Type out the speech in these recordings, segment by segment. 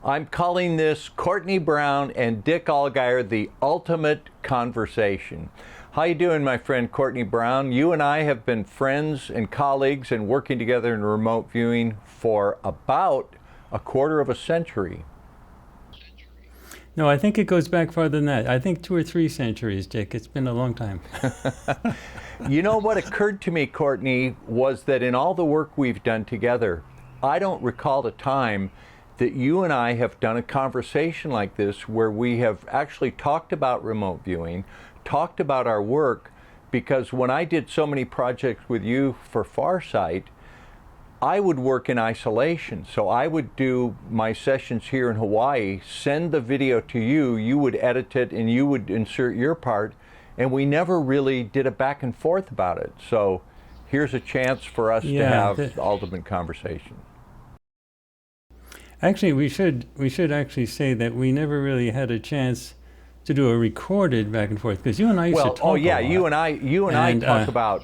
I'm calling this Courtney Brown and Dick Allgire, the ultimate conversation. How you doing, my friend Courtney Brown? You and I have been friends and colleagues and working together in remote viewing for about a quarter of a century. No, I think it goes back farther than that. I think 2 or 3 centuries, Dick. It's been a long time. You know what occurred to me, Courtney, was that in all the work we've done together, I don't recall a time that you and I have done a conversation like this where we have actually talked about remote viewing, talked about our work, because when I did so many projects with you for Farsight, I would work in isolation. So I would do my sessions here in Hawaii, send the video to you, you would edit it, and you would insert your part, and we never really did a back and forth about it. So here's a chance for us to have the ultimate conversation. Actually, we should actually say that we never really had a chance to do a recorded back and forth, because you and I used to talk. Oh yeah, a lot. you and I talk about.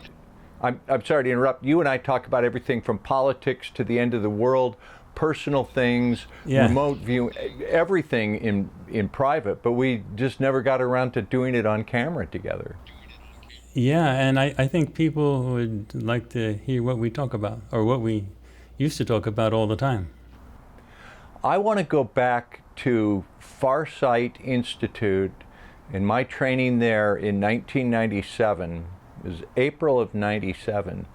I'm sorry to interrupt. You and I talk about everything from politics to the end of the world, personal things, remote view, everything in private. But we just never got around to doing it on camera together. Yeah, and I think people would like to hear what we talk about, or what we used to talk about all the time. I want to go back to Farsight Institute and my training there in 1997. It was April of 97.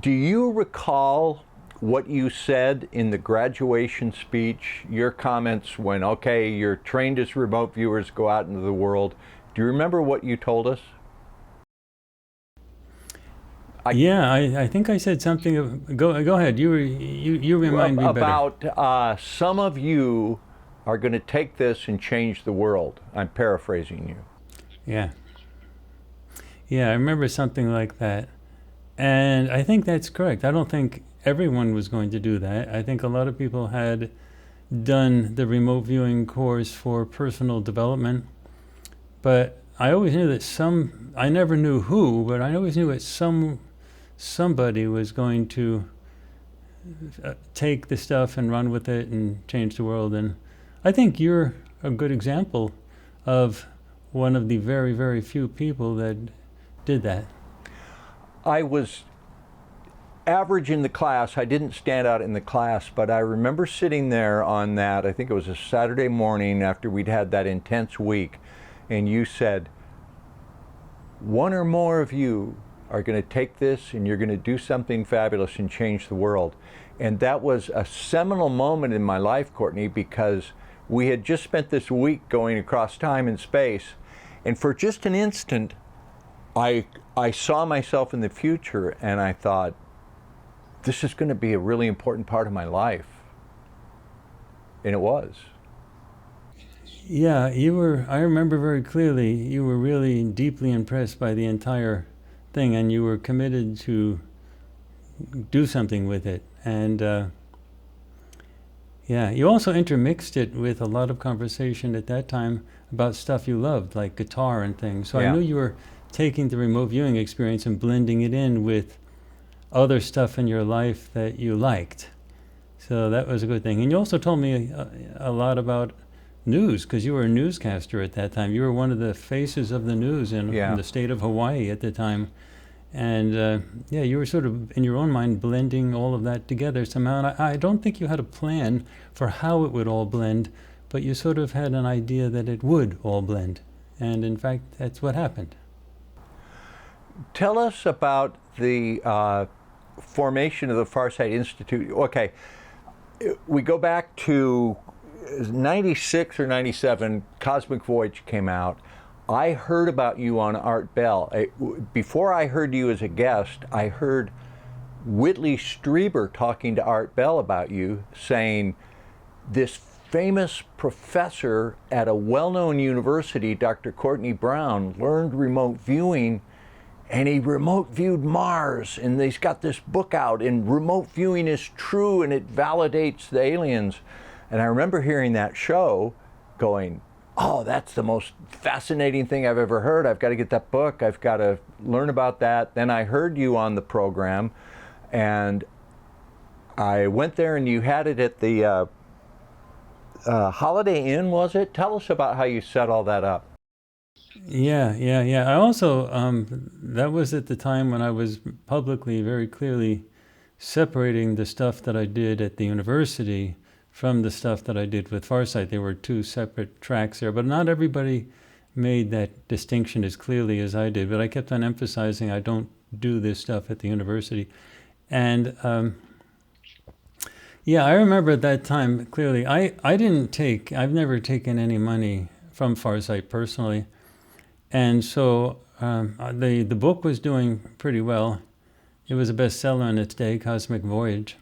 Do you recall what you said in the graduation speech, your comments when, okay, you're trained as remote viewers, go out into the world? Do you remember what you told us? I think I said something of, go ahead, you remind me better. About some of you are going to take this and change the world. I'm paraphrasing you. Yeah, I remember something like that. And I think that's correct. I don't think everyone was going to do that. I think a lot of people had done the remote viewing course for personal development. But I always knew that I never knew who, but I always knew that somebody was going to take the stuff and run with it and change the world. And I think you're a good example of one of the very, very few people that did that. I was average in the class. I didn't stand out in the class, but I remember sitting there on that, I think it was a Saturday morning after we'd had that intense week, and you said, one or more of you are going to take this and you're going to do something fabulous and change the world. And that was a seminal moment in my life, Courtney, because we had just spent this week going across time and space, and for just an instant I saw myself in the future and I thought, this is going to be a really important part of my life. And it was. Yeah, I remember very clearly, you were really deeply impressed by the entire thing, and you were committed to do something with it. And you also intermixed it with a lot of conversation at that time about stuff you loved, like guitar and things. So I knew you were taking the remote viewing experience and blending it in with other stuff in your life that you liked. So that was a good thing. And you also told me a lot about news, because you were a newscaster at that time. You were one of the faces of the news in the state of Hawaii at the time. And you were sort of, in your own mind, blending all of that together somehow. And I don't think you had a plan for how it would all blend, but you sort of had an idea that it would all blend. And in fact, that's what happened. Tell us about the formation of the Farsight Institute. Okay, we go back to 96 or 97, Cosmic Voyage came out. I heard about you on Art Bell. Before I heard you as a guest, I heard Whitley Strieber talking to Art Bell about you, saying this famous professor at a well-known university, Dr. Courtney Brown, learned remote viewing, and he remote viewed Mars, and he's got this book out, and remote viewing is true and it validates the aliens. And I remember hearing that show going, oh, that's the most fascinating thing I've ever heard. I've got to get that book. I've got to learn about that. Then I heard you on the program, and I went there and you had it at the Holiday Inn, was it? Tell us about how you set all that up. Yeah. I also, that was at the time when I was publicly, very clearly separating the stuff that I did at the university from the stuff that I did with Farsight. There were two separate tracks there, but not everybody made that distinction as clearly as I did. But I kept on emphasizing I don't do this stuff at the university. And yeah, I remember at that time clearly. I've never taken any money from Farsight personally. And so the book was doing pretty well. It was a bestseller in its day, Cosmic Voyage.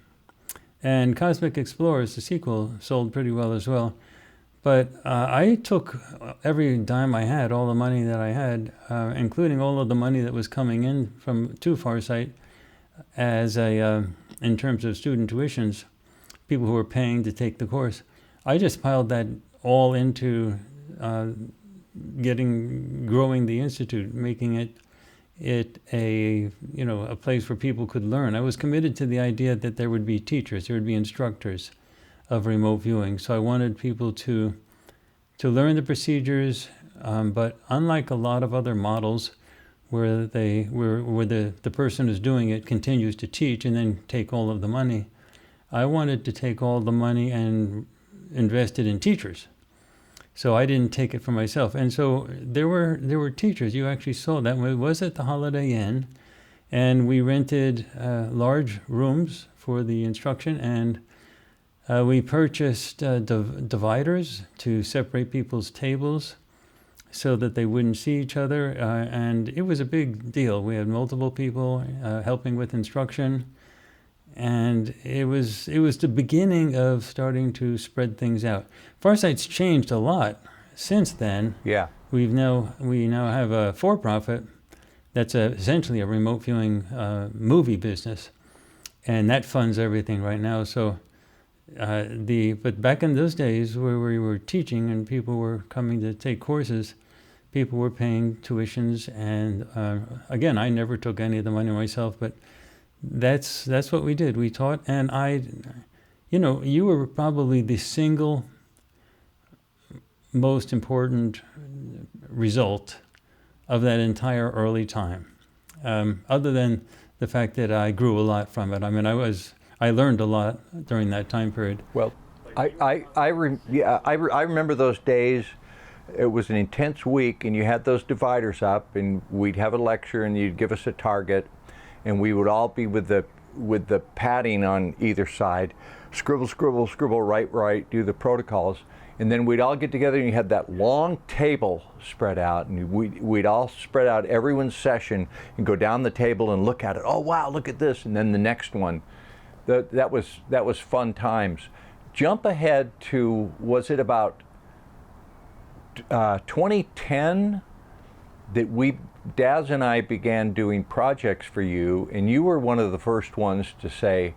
And Cosmic Explorers, the sequel, sold pretty well as well. But I took every dime I had, all the money that I had, including all of the money that was coming in to Farsight as in terms of student tuitions, people who were paying to take the course. I just piled that all into growing the Institute, making it a place where people could learn. I was committed to the idea that there would be teachers, there would be instructors of remote viewing. So I wanted people to learn the procedures, but unlike a lot of other models where the person who's doing it continues to teach and then take all of the money, I wanted to take all the money and invest it in teachers. So I didn't take it for myself. And so there were teachers. You actually saw that. It was at the Holiday Inn, and we rented large rooms for the instruction, and we purchased dividers to separate people's tables so that they wouldn't see each other. And it was a big deal. We had multiple people helping with instruction. And it was the beginning of starting to spread things out. Farsight's changed a lot since then. Yeah. We now have a for-profit that's essentially a remote viewing movie business, and that funds everything right now. So, but back in those days where we were teaching and people were coming to take courses, people were paying tuitions, and again, I never took any of the money myself, but that's what we did. We taught, and you were probably the single most important result of that entire early time, other than the fact that I grew a lot from it. I mean, I learned a lot during that time period. Well, I remember those days. It was an intense week, and you had those dividers up, and we'd have a lecture, and you'd give us a target. And we would all be with the padding on either side, scribble, scribble, scribble, write, do the protocols, and then we'd all get together and you had that long table spread out, and we'd all spread out everyone's session and go down the table and look at it. Oh wow, look at this, and then the next one. That was fun times. Jump ahead to, was it about 2010 that Daz and I began doing projects for you, and you were one of the first ones to say,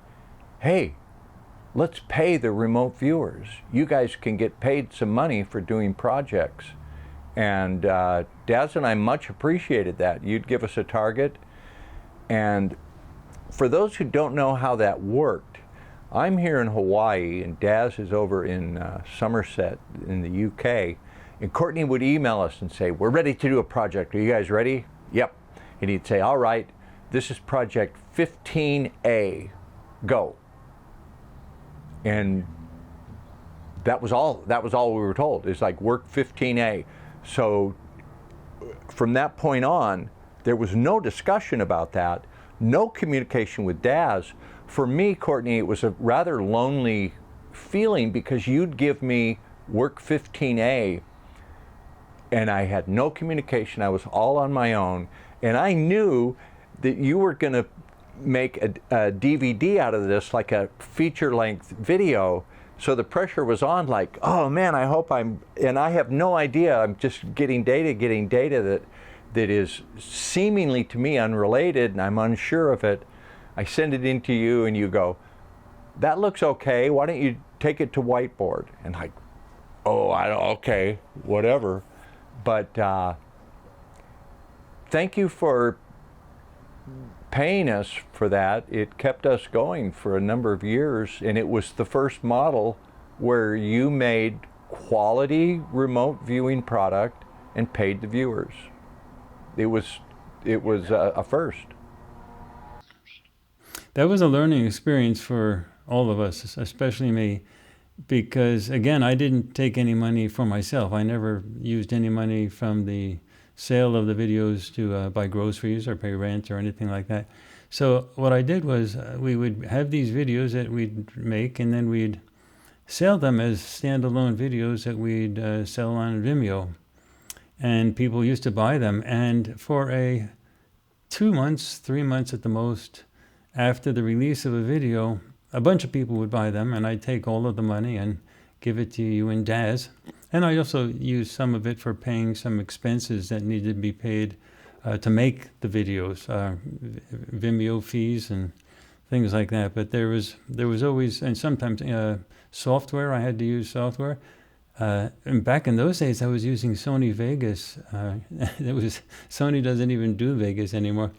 hey, let's pay the remote viewers. You guys can get paid some money for doing projects. And Daz and I much appreciated that. You'd give us a target. And for those who don't know how that worked, I'm here in Hawaii, and Daz is over in Somerset in the UK. And Courtney would email us and say, we're ready to do a project. Are you guys ready? Yep. And he'd say, all right, this is project 15A, go. And that was all we were told. It's like, work 15A. So from that point on, there was no discussion about that, no communication with Daz. For me, Courtney, it was a rather lonely feeling because you'd give me work 15A, and I had no communication. I was all on my own, and I knew that you were going to make a DVD out of this, like a feature-length video. So the pressure was on, like, oh man, I hope and I have no idea. I'm just getting data that is seemingly to me unrelated, and I'm unsure of it. I send it in to you, and you go, that looks okay. Why don't you take it to whiteboard? And like, oh, okay, whatever. But thank you for paying us for that. It kept us going for a number of years, and it was the first model where you made quality remote viewing product and paid the viewers. It was a first. That was a learning experience for all of us, especially me, because again, I didn't take any money for myself. I never used any money from the sale of the videos to buy groceries or pay rent or anything like that. So what I did was we would have these videos that we'd make, and then we'd sell them as standalone videos that we'd sell on Vimeo. And people used to buy them. And for 2 months, 3 months at the most, after the release of a video, a bunch of people would buy them, and I'd take all of the money and give it to you and Daz. And I also used some of it for paying some expenses that needed to be paid to make the videos, Vimeo fees and things like that. But there was always, and sometimes software, I had to use software. And back in those days, I was using Sony Vegas. Sony doesn't even do Vegas anymore.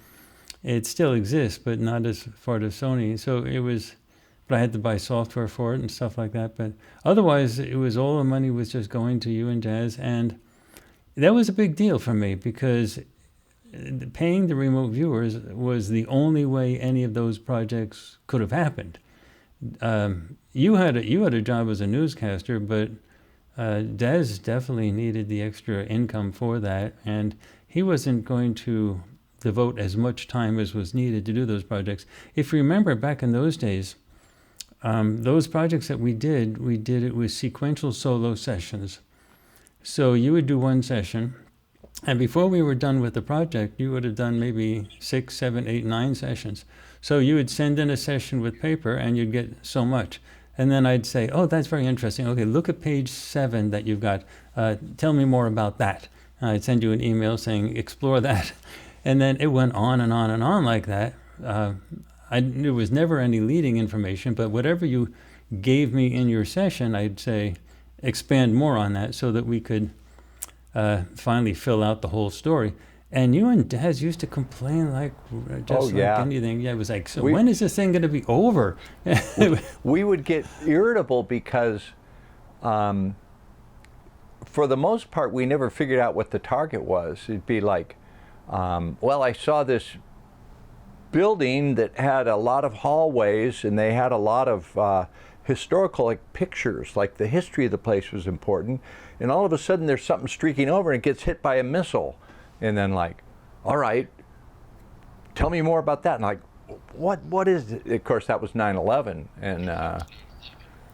It still exists, but not as far as Sony. So but I had to buy software for it and stuff like that. But otherwise, it was all the money was just going to you and Jazz. And that was a big deal for me because paying the remote viewers was the only way any of those projects could have happened. You had a job as a newscaster, but Dez definitely needed the extra income for that, and he wasn't going to devote as much time as was needed to do those projects. If you remember back in those days, those projects that we did it with sequential solo sessions. So you would do one session, and before we were done with the project, you would have done maybe 6, 7, 8, 9 sessions. So you would send in a session with paper, and you'd get so much. And then I'd say, oh, that's very interesting. Okay, look at page 7 that you've got. Tell me more about that. And I'd send you an email saying, explore that. And then it went on and on and on like that. There was never any leading information, but whatever you gave me in your session, I'd say, expand more on that so that we could finally fill out the whole story. And you and Daz used to complain like anything. Yeah, it was like, so when is this thing going to be over? we would get irritable because, for the most part, we never figured out what the target was. It'd be like, well, I saw this building that had a lot of hallways, and they had a lot of historical pictures, like the history of the place was important. And all of a sudden, there's something streaking over, and it gets hit by a missile. And then like, all right, tell me more about that. And like, what is it? Of course, that was 9/11. And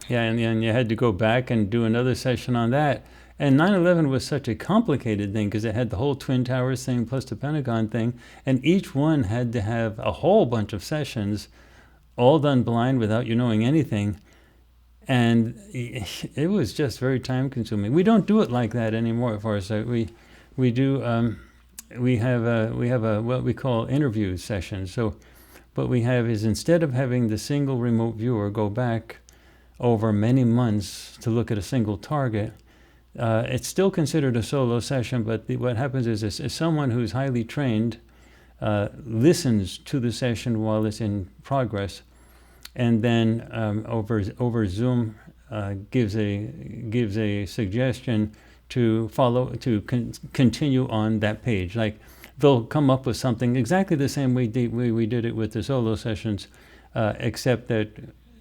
yeah, and you had to go back and do another session on that. And 9/11 was such a complicated thing because it had the whole Twin Towers thing plus the Pentagon thing. And each one had to have a whole bunch of sessions, all done blind without you knowing anything. And it was just very time consuming. We don't do it like that anymore at Farsight. We do. We have what we call interview sessions. So what we have is, instead of having the single remote viewer go back over many months to look at a single target, it's still considered a solo session, but what happens is someone who's highly trained listens to the session while it's in progress, and then over Zoom gives a suggestion to continue on that page. Like, they'll come up with something exactly the same way we did it with the solo sessions, except that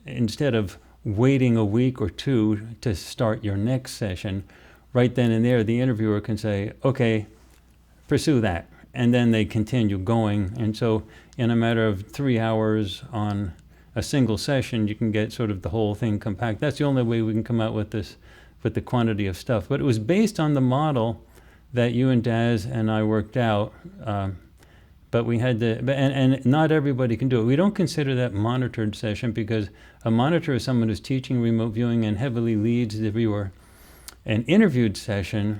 instead of waiting a week or two to start your next session, right then and there, the interviewer can say, okay, pursue that. And then they continue going. And so in a matter of 3 hours on a single session, you can get sort of the whole thing compact. That's the only way we can come out with this, with the quantity of stuff. But it was based on the model that you and Daz and I worked out. But we had to, and not everybody can do it. We don't consider that monitored session, because a monitor is someone who's teaching remote viewing and heavily leads the viewer. An interviewed session,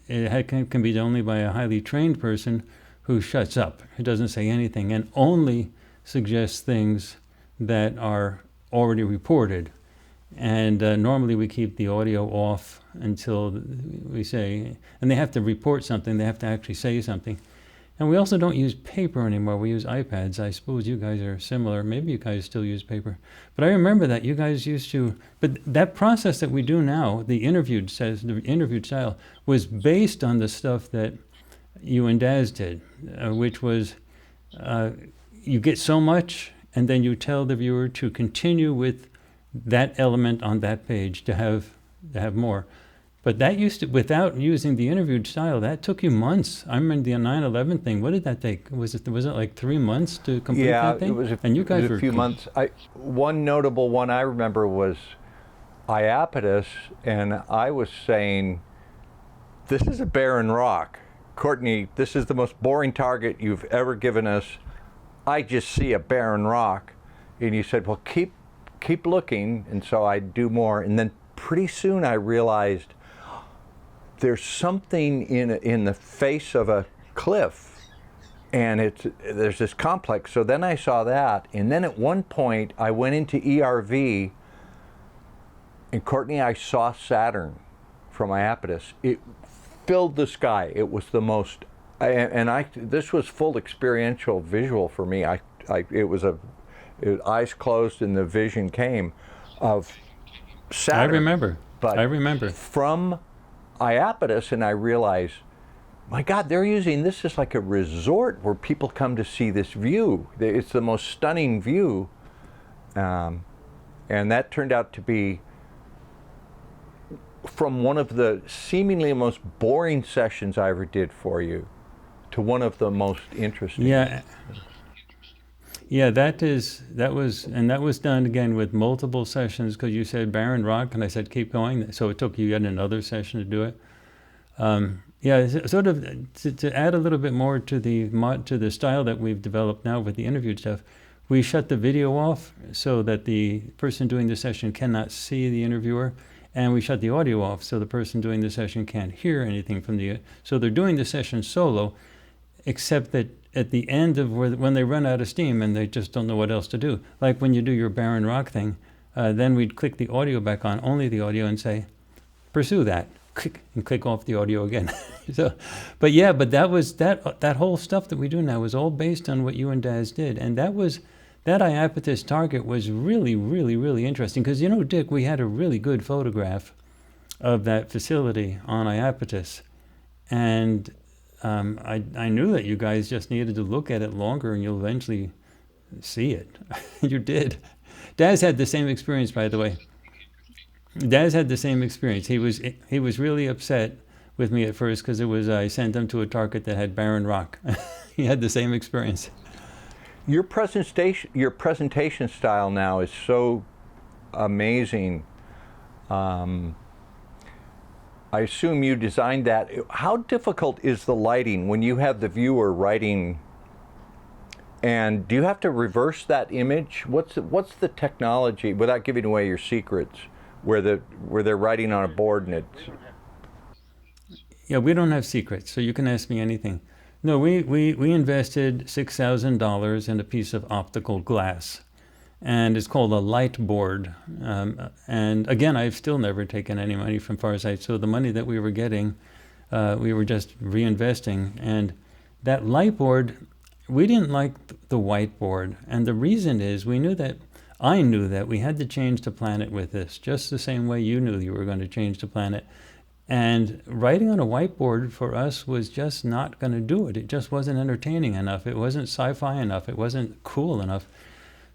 it can be done only by a highly trained person who shuts up, who doesn't say anything, and only suggests things that are already reported. And normally we keep the audio off until we say, and they have to report something, they have to actually say something. And we also don't use paper anymore. We use iPads. I suppose you guys are similar. Maybe you guys still use paper. But I remember that you guys used to. But that process that we do now, the interviewed style, was based on the stuff that you and Daz did, which was you get so much, and then you tell the viewer to continue with that element on that page to have more. But that used to, without using the interviewed style, that took you months. I remember the 9/11 thing. What did that take? Was it like 3 months to complete that thing? Yeah, it was and you guys a few months. One notable one I remember was Iapetus, and I was saying, this is a barren rock. Courtney, this is the most boring target you've ever given us. I just see a barren rock. And you said, well, keep looking. And so I'd do more. And then pretty soon I realized there's something in the face of a cliff, and there's this complex. So then I saw that, and then at one point I went into ERV, and Courtney, I saw Saturn from Iapetus. It filled the sky. It was the most, this was full experiential visual for me. Eyes closed and the vision came of Saturn. I remember. From Iapetus, and I realized, my God, they're using this as like a resort where people come to see this view. It's the most stunning view, and that turned out to be from one of the seemingly most boring sessions I ever did for you to one of the most interesting. Yeah, that was done again with multiple sessions, because you said barren rock, and I said keep going. So it took you yet another session to do it. Sort of to add a little bit more to the style that we've developed now with the interviewed stuff. We shut the video off so that the person doing the session cannot see the interviewer, and we shut the audio off so the person doing the session can't hear anything from the. So they're doing the session solo, except that at the end of when they run out of steam and they just don't know what else to do, like when you do your barren rock thing, then we'd click the audio back on, only the audio, and say, pursue that, and click off the audio again. But that whole stuff that we do now is all based on what you and Daz did, and that Iapetus target was really, really, really interesting, because Dick, we had a really good photograph of that facility on Iapetus, and I knew that you guys just needed to look at it longer, and you'll eventually see it. You did. Daz had the same experience, by the way. Daz had the same experience. He was really upset with me at first because I sent him to a target that had barren rock. He had the same experience. Your presentation style now is so amazing. I assume you designed that. How difficult is the lighting when you have the viewer writing? And do you have to reverse that image? What's the technology, without giving away your secrets, where they're writing on a board and it's... Yeah, we don't have secrets, so you can ask me anything. No, we invested $6,000 in a piece of optical glass, and it's called a light board. And again, I've still never taken any money from Farsight, so the money that we were getting, we were just reinvesting. And that light board, we didn't like the whiteboard, and the reason is I knew that we had to change the planet with this, just the same way you knew you were going to change the planet. And writing on a whiteboard for us was just not going to do it. It just wasn't entertaining enough. It wasn't sci-fi enough. It wasn't cool enough.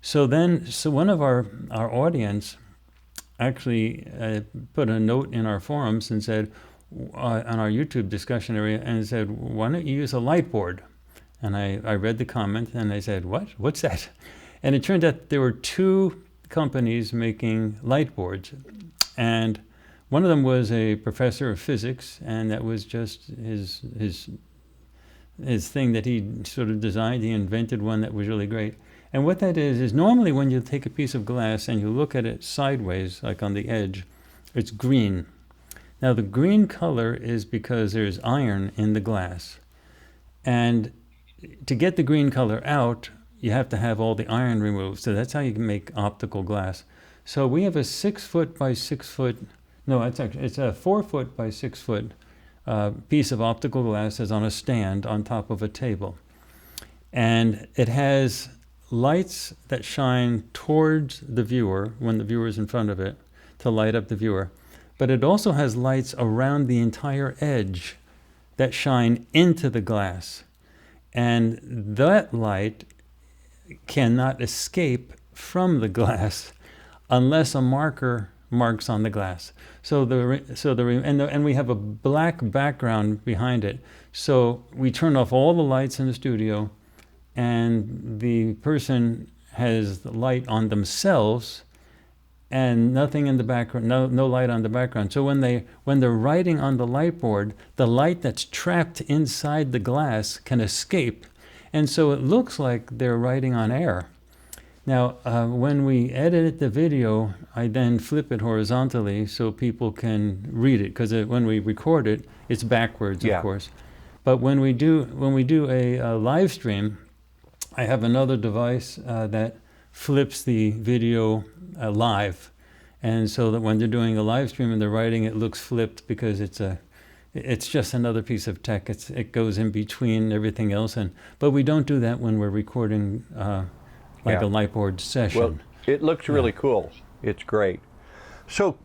So one of our audience actually put a note in our forums and said, on our YouTube discussion area, and said, why don't you use a light board? And I read the comment and I said, what? What's that? And it turned out there were 2 companies making light boards. And one of them was a professor of physics, and that was just his thing that he sort of designed. He invented one that was really great. And what that is normally when you take a piece of glass and you look at it sideways, like on the edge, it's green. Now the green color is because there's iron in the glass. And to get the green color out, you have to have all the iron removed. So that's how you can make optical glass. So we have a 6 foot by 6 foot, no, it's a 4 foot by 6 foot piece of optical glass that's on a stand on top of a table. And it has lights that shine towards the viewer when the viewer is in front of it to light up the viewer. But it also has lights around the entire edge that shine into the glass. And that light cannot escape from the glass unless a marker marks on the glass. And we have a black background behind it. So we turn off all the lights in the studio, and the person has the light on themselves and nothing in the background, no light on the background. So when they're writing on the light board, the light that's trapped inside the glass can escape. And so it looks like they're writing on air. Now, when we edit the video, I then flip it horizontally so people can read it, because when we record it, it's backwards, of course. But when we do a live stream, I have another device that flips the video live, and so that when they're doing a live stream and they're writing, it looks flipped because it's just another piece of tech. It goes in between everything else, but we don't do that when we're recording like a light board session. Well, it looks really cool. It's great. So,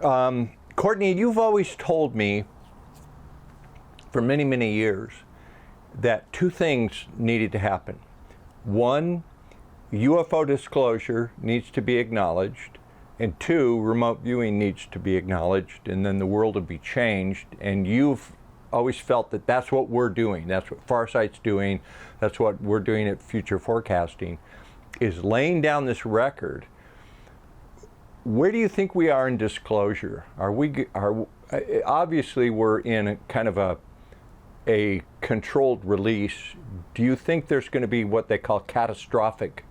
Courtney, you've always told me for many, many years that two things needed to happen. One, UFO disclosure needs to be acknowledged, and two, remote viewing needs to be acknowledged, and then the world will be changed. And you've always felt that that's what we're doing. That's what Farsight's doing. That's what we're doing at Future Forecasting, is laying down this record. Where do you think we are in disclosure? Obviously we're in a kind of a controlled release. Do you think there's going to be what they call catastrophic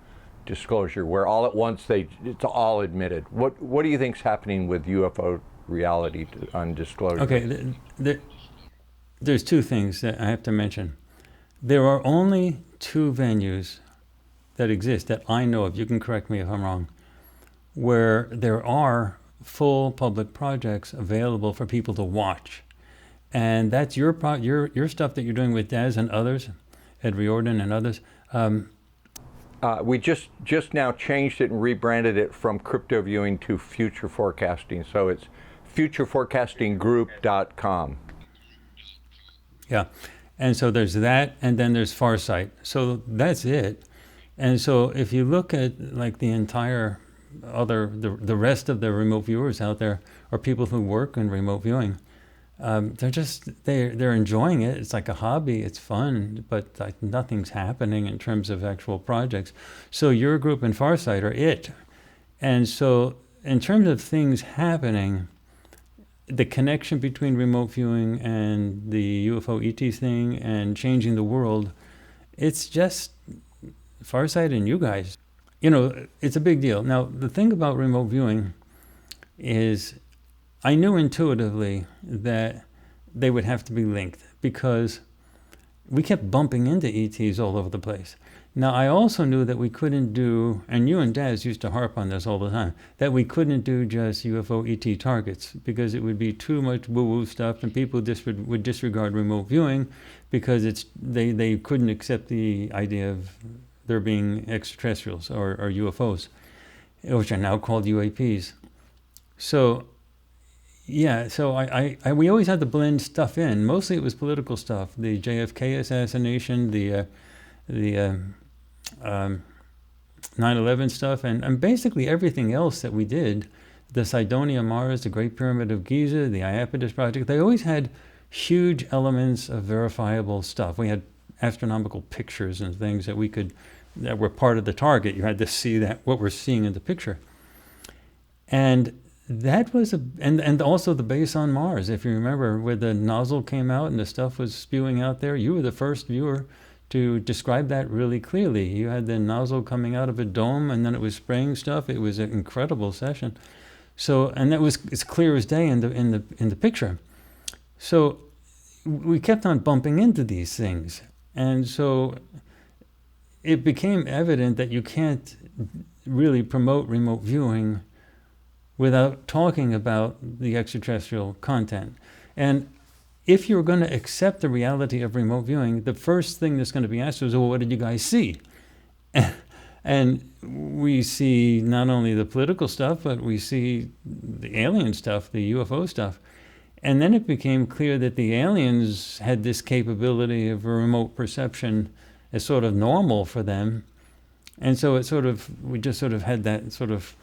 disclosure, where all at once it's all admitted? What do you think's happening with UFO reality on disclosure? Okay, there's two things that I have to mention. There are only two venues that exist that I know of, you can correct me if I'm wrong, where there are full public projects available for people to watch. And that's your stuff that you're doing with Daz and others, Ed Riordan and others. We just now changed it and rebranded it from crypto viewing to Future Forecasting. So it's futureforecastinggroup.com. Yeah, and so there's that, and then there's Farsight. So that's it. And so if you look at like the entire the rest of the remote viewers out there, or people who work in remote viewing, they're enjoying it. It's like a hobby. It's fun, but like nothing's happening in terms of actual projects. So your group and Farsight are it. And so in terms of things happening, the connection between remote viewing and the UFO ET thing and changing the world, it's just Farsight and you guys. It's a big deal. Now, the thing about remote viewing is I knew intuitively that they would have to be linked because we kept bumping into ETs all over the place. Now, I also knew that we couldn't do, and you and Daz used to harp on this all the time, that we couldn't do just UFO ET targets because it would be too much woo-woo stuff, and people would disregard remote viewing because they couldn't accept the idea of there being extraterrestrials or UFOs, which are now called UAPs. So, yeah, so we always had to blend stuff in. Mostly it was political stuff, the JFK assassination, the 9/11 stuff, and basically everything else that we did, the Cydonia Mars, the Great Pyramid of Giza, the Iapetus Project, they always had huge elements of verifiable stuff. We had astronomical pictures and things that were part of the target. You had to see what we're seeing in the picture. And that was and also the base on Mars, if you remember, where the nozzle came out and the stuff was spewing out there. You were the first viewer to describe that really clearly. You had the nozzle coming out of a dome and then it was spraying stuff. It was an incredible session. So, and that was as clear as day in the picture. So we kept on bumping into these things. And so it became evident that you can't really promote remote viewing without talking about the extraterrestrial content. And if you're going to accept the reality of remote viewing, the first thing that's going to be asked is, well, what did you guys see? And we see not only the political stuff, but we see the alien stuff, the UFO stuff. And then it became clear that the aliens had this capability of a remote perception as sort of normal for them. And so we just sort of had that sort of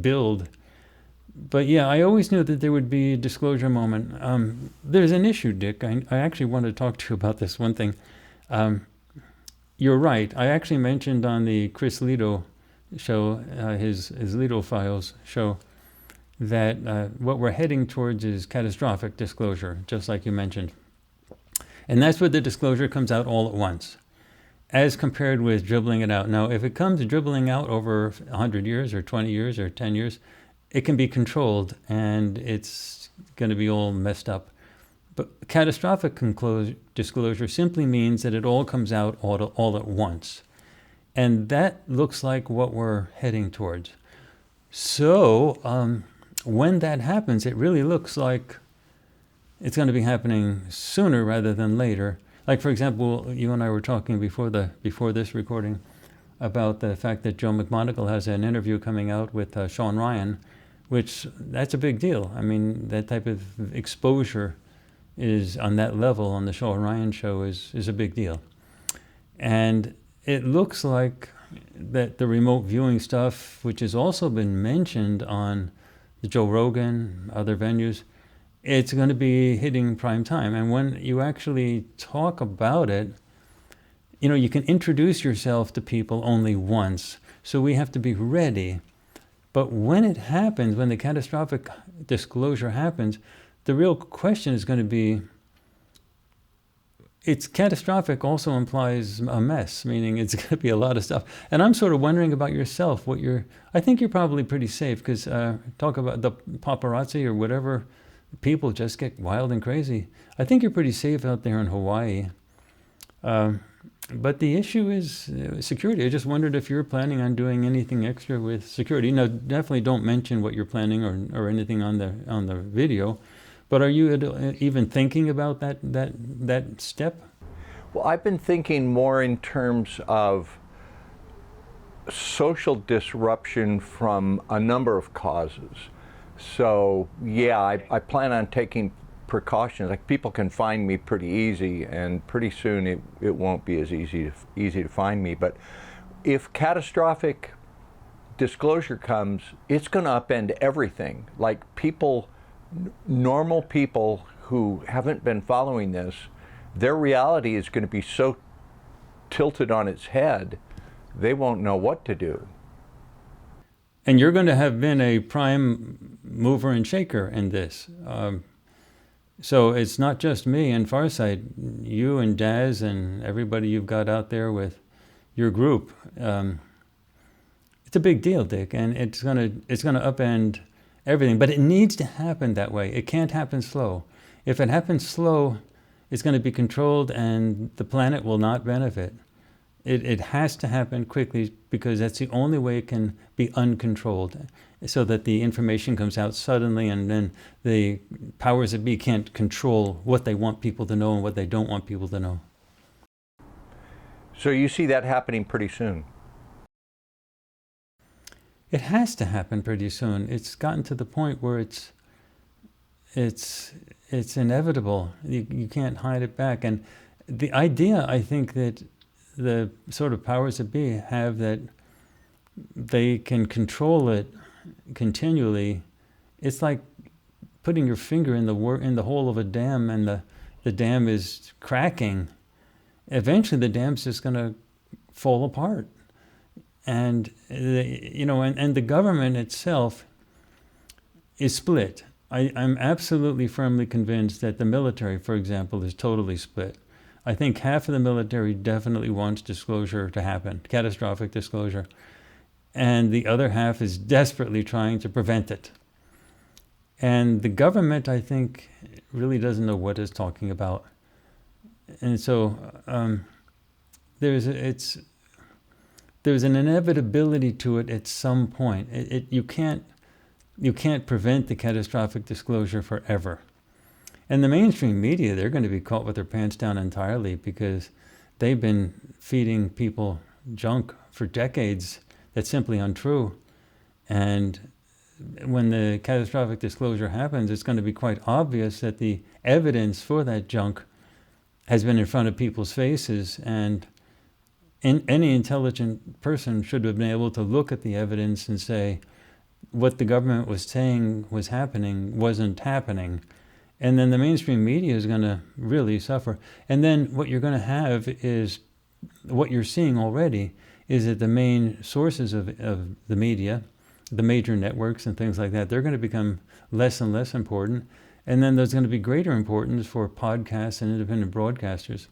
build. But yeah, I always knew that there would be a disclosure moment. There's an issue, Dick. I actually want to talk to you about this one thing. You're right. I actually mentioned on the Chris Lido show, his Lido Files show, that what we're heading towards is catastrophic disclosure, just like you mentioned. And that's where the disclosure comes out all at once, as compared with dribbling it out. Now, if it comes dribbling out over 100 years or 20 years or 10 years, it can be controlled and it's going to be all messed up. But catastrophic disclosure simply means that it all comes out all at once. And that looks like what we're heading towards. So when that happens, it really looks like it's going to be happening sooner rather than later. Like, for example, you and I were talking before this recording about the fact that Joe McMonagle has an interview coming out with Sean Ryan, which that's a big deal. I mean, that type of exposure is on that level on the Sean Ryan show is a big deal. And it looks like that the remote viewing stuff, which has also been mentioned on the Joe Rogan, other venues, it's going to be hitting prime time. And when you actually talk about it, you know, you can introduce yourself to people only once. So we have to be ready. But when it happens, when the catastrophic disclosure happens, the real question is going to be, it's catastrophic also implies a mess, meaning it's going to be a lot of stuff. And I'm sort of wondering about yourself, I think you're probably pretty safe, because talk about the paparazzi or whatever, people just get wild and crazy. I think you're pretty safe out there in Hawaii. But the issue is security. I just wondered if you're planning on doing anything extra with security. Now, definitely don't mention what you're planning or anything on the video. But are you even thinking about that step? Well, I've been thinking more in terms of social disruption from a number of causes. So yeah, I plan on taking precautions. Like, people can find me pretty easy, and pretty soon it won't be as easy to find me. But if catastrophic disclosure comes, it's going to upend everything. Like, normal people who haven't been following this, their reality is going to be so tilted on its head, they won't know what to do. And you're going to have been a prime mover and shaker in this. So it's not just me and Farsight, you and Daz and everybody you've got out there with your group. It's a big deal, Dick, and it's gonna upend everything. But it needs to happen that way. It can't happen slow. If it happens slow, it's going to be controlled, and the planet will not benefit. It has to happen quickly, because that's the only way it can be uncontrolled, so that the information comes out suddenly, and then the powers that be can't control what they want people to know and what they don't want people to know. So you see that happening pretty soon? It has to happen pretty soon. It's gotten to the point where it's inevitable. You can't hide it back. And the idea, I think, that the sort of powers that be have, that they can control it continually, it's like putting your finger in the hole of a dam, and the dam is cracking. Eventually the dam's just going to fall apart. And and the government itself is split. I'm absolutely firmly convinced that the military, for example, is totally split. I think half of the military definitely wants disclosure to happen, catastrophic disclosure, and the other half is desperately trying to prevent it. And the government, I think, really doesn't know what it's talking about. And so there's an inevitability to it at some point. You can't prevent the catastrophic disclosure forever. And the mainstream media, they're going to be caught with their pants down entirely because they've been feeding people junk for decades that's simply untrue. And when the catastrophic disclosure happens, it's going to be quite obvious that the evidence for that junk has been in front of people's faces, and any intelligent person should have been able to look at the evidence and say what the government was saying was happening wasn't happening. And then the mainstream media is going to really suffer. And then what you're going to have is, what you're seeing already, is that the main sources of the media, the major networks and things like that, they're going to become less and less important. And then there's going to be greater importance for podcasts and independent broadcasters.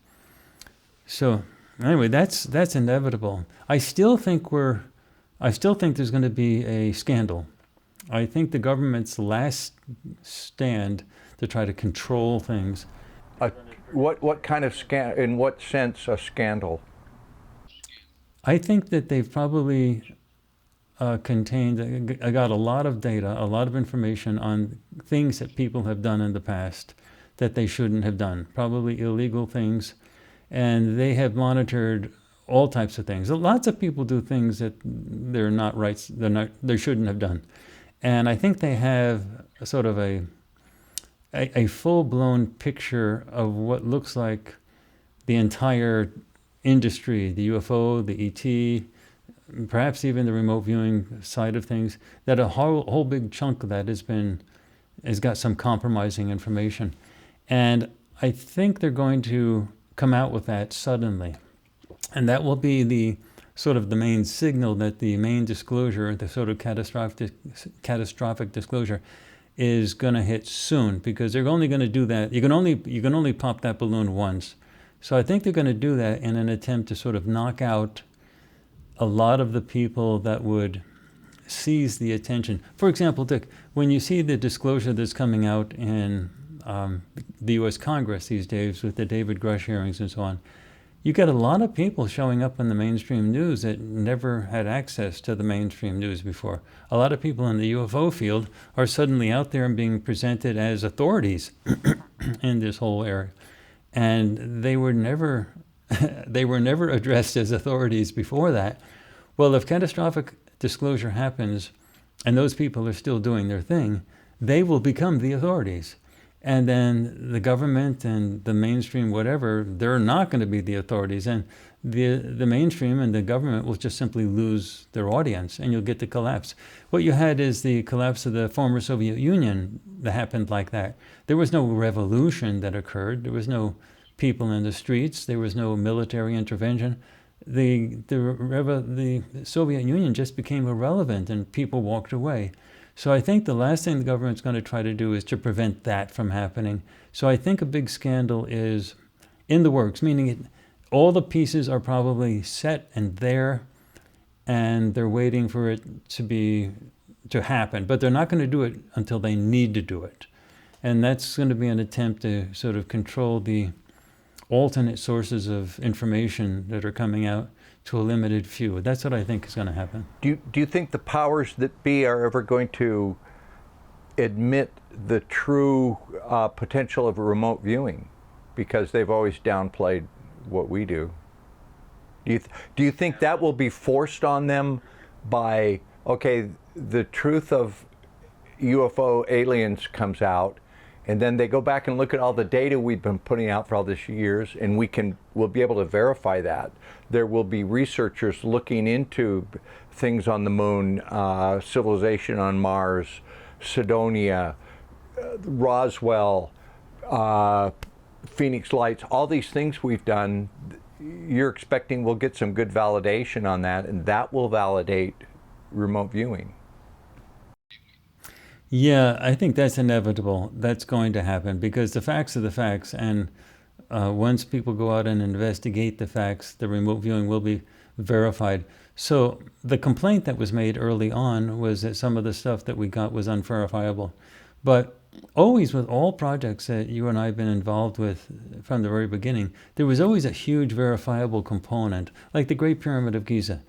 So anyway, that's inevitable. I still think there's going to be a scandal. I think the government's last stand to try to control things. What kind of in what sense a scandal? I think that they've probably I got a lot of data, a lot of information on things that people have done in the past that they shouldn't have done, probably illegal things, and they have monitored all types of things. Lots of people do things that they're not right, they shouldn't have done, and I think they have a sort of a full-blown picture of what looks like the entire industry, the UFO, the ET, perhaps even the remote viewing side of things, that a whole big chunk of that has got some compromising information. And I think they're going to come out with that suddenly. And that will be the sort of the main signal that the main disclosure, the sort of catastrophic disclosure, is going to hit soon, because they're only going to do that. You can only pop that balloon once. So I think they're going to do that in an attempt to sort of knock out a lot of the people that would seize the attention. For example, Dick, when you see the disclosure that's coming out in the U.S. Congress these days with the David Grush hearings and so on, you get a lot of people showing up in the mainstream news that never had access to the mainstream news before. A lot of people in the UFO field are suddenly out there and being presented as authorities in this whole area. And they were never addressed as authorities before that. Well, if catastrophic disclosure happens and those people are still doing their thing, they will become the authorities. And then the government and the mainstream, whatever, they're not going to be the authorities. And the mainstream and the government will just simply lose their audience, and you'll get the collapse. What you had is the collapse of the former Soviet Union that happened like that. There was no revolution that occurred. There was no people in the streets. There was no military intervention. The Soviet Union just became irrelevant, and people walked away. So I think the last thing the government's going to try to do is to prevent that from happening. So I think a big scandal is in the works, meaning all the pieces are probably set and there, and they're waiting for it to happen. But they're not going to do it until they need to do it. And that's going to be an attempt to sort of control the alternate sources of information that are coming out to a limited few. That's what I think is going to happen. Do you think the powers that be are ever going to admit the true potential of remote viewing, because they've always downplayed what we do? Do you think that will be forced on them by, okay, the truth of UFO aliens comes out, and then they go back and look at all the data we've been putting out for all these years, and we'll be able to verify that. There will be researchers looking into things on the moon, civilization on Mars, Cydonia, Roswell, Phoenix Lights, all these things we've done. You're expecting we'll get some good validation on that, and that will validate remote viewing. Yeah, I think that's inevitable. That's going to happen, because the facts are the facts, and once people go out and investigate the facts, the remote viewing will be verified. So the complaint that was made early on was that some of the stuff that we got was unverifiable. But always with all projects that you and I have been involved with from the very beginning, there was always a huge verifiable component, like the Great Pyramid of Giza.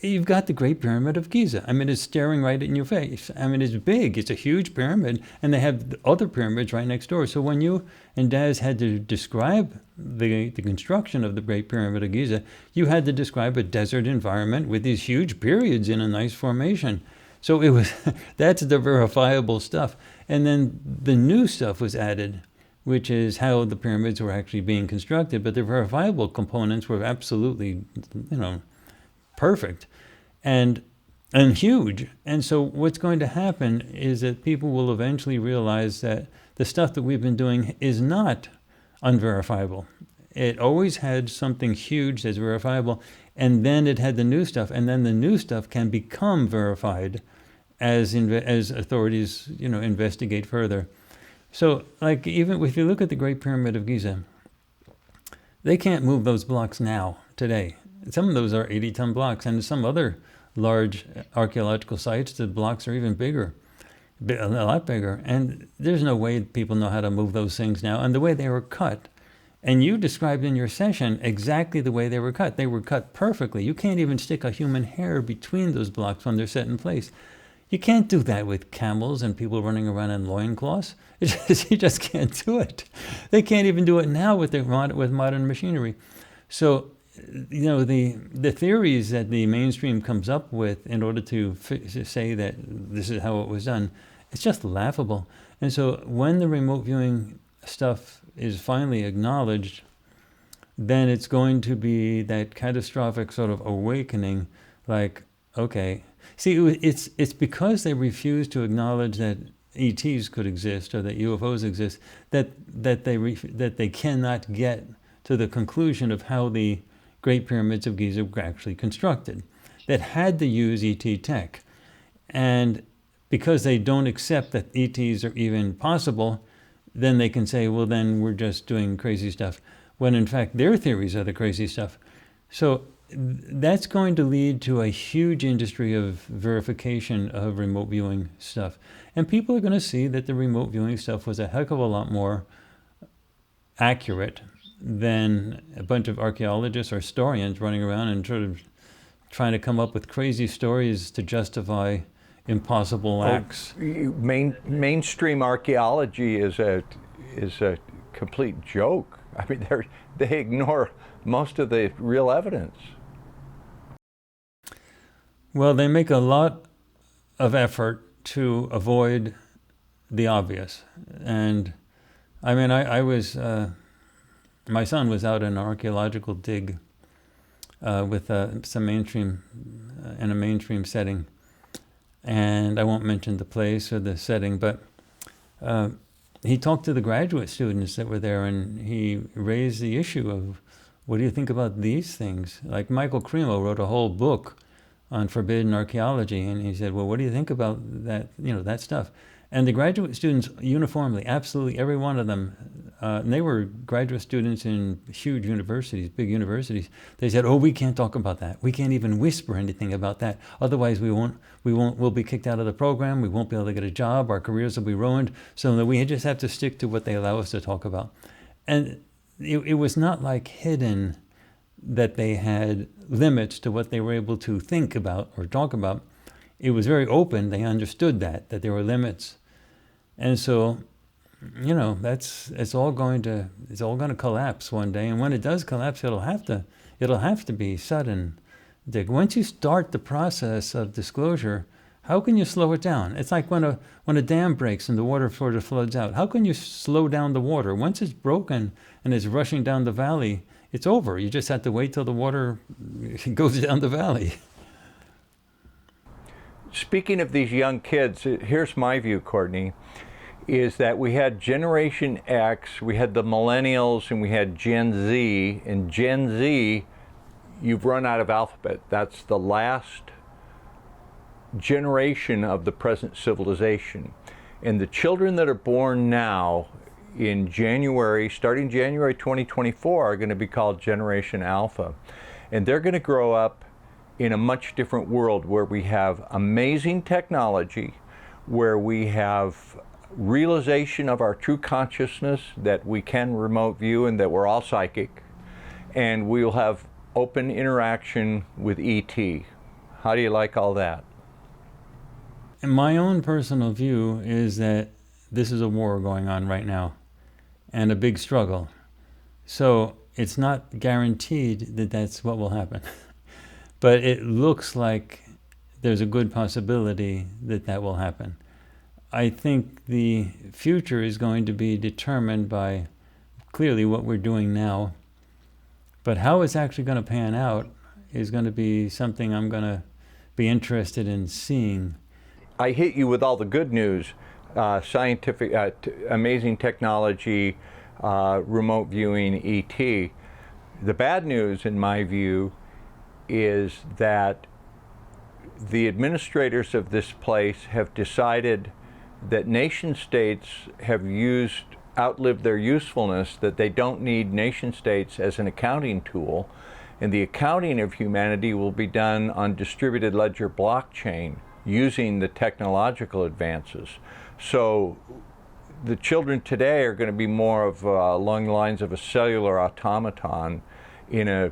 you've got the Great Pyramid of Giza. I mean, it's staring right in your face. I mean, it's big. It's a huge pyramid, and they have other pyramids right next door. So when you and Daz had to describe the construction of the Great Pyramid of Giza, you had to describe a desert environment with these huge periods in a nice formation. So it was that's the verifiable stuff. And then the new stuff was added, which is how the pyramids were actually being constructed. But the verifiable components were absolutely, perfect and huge. And so what's going to happen is that people will eventually realize that the stuff that we've been doing is not unverifiable. It always had something huge that's verifiable, and then it had the new stuff, and then the new stuff can become verified as authorities, investigate further. So, like, even if you look at the Great Pyramid of Giza, they can't move those blocks now, today. Some of those are 80-ton blocks, and some other large archaeological sites, the blocks are even bigger, a lot bigger. And there's no way people know how to move those things now. And the way they were cut, and you described in your session exactly the way they were cut. They were cut perfectly. You can't even stick a human hair between those blocks when they're set in place. You can't do that with camels and people running around in loincloths. You just can't do it. They can't even do it now with modern machinery. So, the theories that the mainstream comes up with in order to say that this is how it was done, it's just laughable. And so when the remote viewing stuff is finally acknowledged, then it's going to be that catastrophic sort of awakening, like, okay. See, it's because they refuse to acknowledge that ETs could exist or that UFOs exist that they cannot get to the conclusion of how the Great Pyramids of Giza were actually constructed, that had to use ET tech. And because they don't accept that ETs are even possible, then they can say, well, then we're just doing crazy stuff, when in fact their theories are the crazy stuff. So that's going to lead to a huge industry of verification of remote viewing stuff. And people are going to see that the remote viewing stuff was a heck of a lot more accurate than a bunch of archaeologists or historians running around and sort of trying to come up with crazy stories to justify impossible acts. Mainstream archaeology is a complete joke. I mean, they ignore most of the real evidence. Well, they make a lot of effort to avoid the obvious. And I mean, I was, my son was out in an archaeological dig with some mainstream, in a mainstream setting. And I won't mention the place or the setting, but he talked to the graduate students that were there, and he raised the issue of, what do you think about these things? Like Michael Cremo wrote a whole book on forbidden archaeology, and he said, well, what do you think about that, that stuff? And the graduate students uniformly, absolutely every one of them, and they were graduate students in huge universities, big universities, they said, oh, we can't talk about that. We can't even whisper anything about that. Otherwise we'll be kicked out of the program. We won't be able to get a job. Our careers will be ruined. So that we just have to stick to what they allow us to talk about. And it was not like hidden that they had limits to what they were able to think about or talk about. It was very open. They understood that there were limits. And so, it's all going to collapse one day. And when it does collapse, it'll have to be sudden. Dick, once you start the process of disclosure, how can you slow it down? It's like when a dam breaks and the water sort of floods out. How can you slow down the water? Once it's broken and it's rushing down the valley, it's over. You just have to wait till the water goes down the valley. Speaking of these young kids, here's my view, Courtney, is that we had Generation X, we had the Millennials, and we had Gen Z. And Gen Z, you've run out of alphabet. That's the last generation of the present civilization. And the children that are born now in January, starting January 2024, are going to be called Generation Alpha. And they're going to grow up in a much different world where we have amazing technology, where we have realization of our true consciousness, that we can remote view and that we're all psychic, and we'll have open interaction with ET. How do you like all that? And my own personal view is that this is a war going on right now and a big struggle. So it's not guaranteed that that's what will happen. But it looks like there's a good possibility that that will happen. I think the future is going to be determined by clearly what we're doing now. But how it's actually going to pan out is going to be something I'm going to be interested in seeing. I hit you with all the good news, scientific, amazing technology, remote viewing, ET. The bad news, in my view, is that the administrators of this place have decided that nation states have outlived their usefulness, that they don't need nation states as an accounting tool, and the accounting of humanity will be done on distributed ledger blockchain using the technological advances. So the children today are going to be more of along the lines of a cellular automaton in a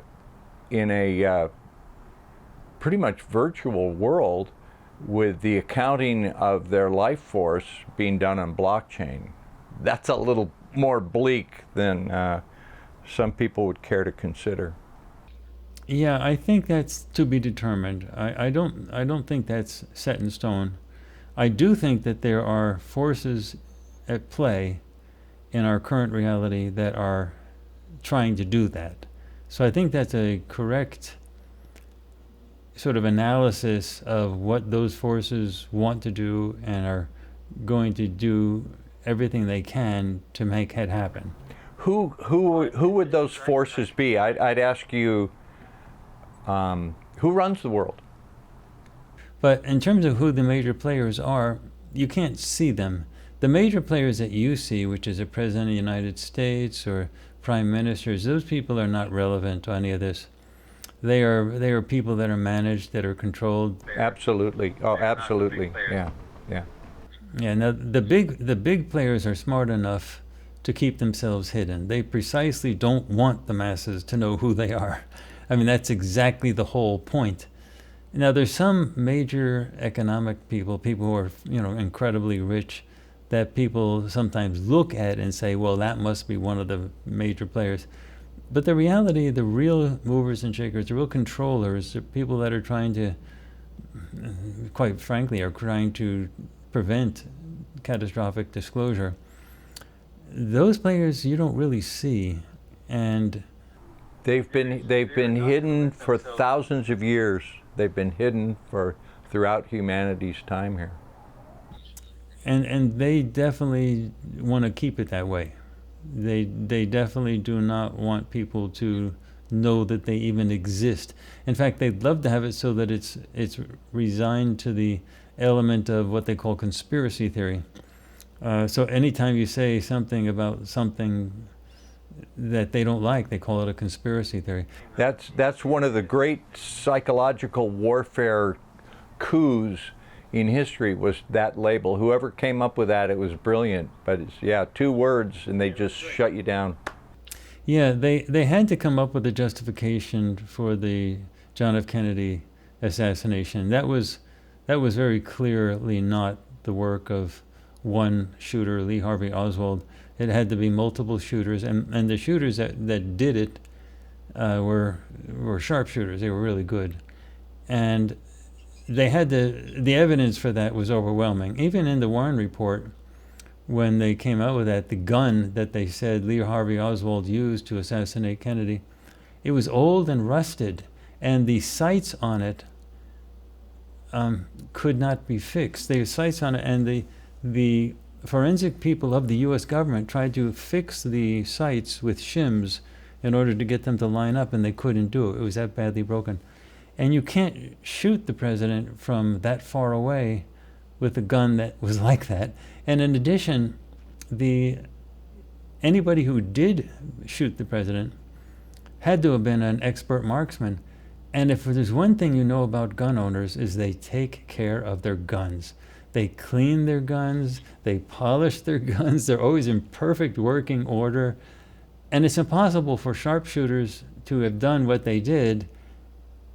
pretty much virtual world, with the accounting of their life force being done on blockchain. That's a little more bleak than some people would care to consider. Yeah, I think that's to be determined. I don't think that's set in stone. I do think that there are forces at play in our current reality that are trying to do that. So I think that's a correct sort of analysis of what those forces want to do and are going to do everything they can to make it happen. Who would those forces be? I'd ask you, who runs the world? But in terms of who the major players are, you can't see them. The major players that you see, which is a president of the United States or prime ministers, those people are not relevant to any of this. They are people that are managed, that are controlled. Absolutely. Oh, absolutely. Yeah, yeah. Yeah. Now the big players are smart enough to keep themselves hidden. They precisely don't want the masses to know who they are. I mean, that's exactly the whole point. Now, there's some major economic people who are, incredibly rich, that people sometimes look at and say, well, that must be one of the major players. But the reality, the real movers and shakers, the real controllers, the people that are trying to, quite frankly, are trying to prevent catastrophic disclosure, those players you don't really see. And they've been hidden for thousands of years. They've been hidden throughout humanity's time here. And they definitely want to keep it that way. They definitely do not want people to know that they even exist. In fact, they'd love to have it so that it's resigned to the element of what they call conspiracy theory. So anytime you say something about something that they don't like, they call it a conspiracy theory. That's one of the great psychological warfare coups in history, was that label. Whoever came up with that, it was brilliant. But it's, 2 words and they just shut you down. Yeah, they had to come up with a justification for the John F. Kennedy assassination. That was very clearly not the work of one shooter, Lee Harvey Oswald. It had to be multiple shooters, and the shooters that did it were sharpshooters. They were really good, and they had the evidence for that was overwhelming. Even in the Warren report, when they came out with that, the gun that they said Lee Harvey Oswald used to assassinate Kennedy, it was old and rusted, and the sights on it could not be fixed. The sights on it, and the forensic people of the U.S. government tried to fix the sights with shims in order to get them to line up, and they couldn't do it. It was that badly broken. And you can't shoot the president from that far away with a gun that was like that. And in addition, anybody who did shoot the president had to have been an expert marksman. And if there's one thing you know about gun owners, is they take care of their guns. They clean their guns, they polish their guns, they're always in perfect working order. And it's impossible for sharpshooters to have done what they did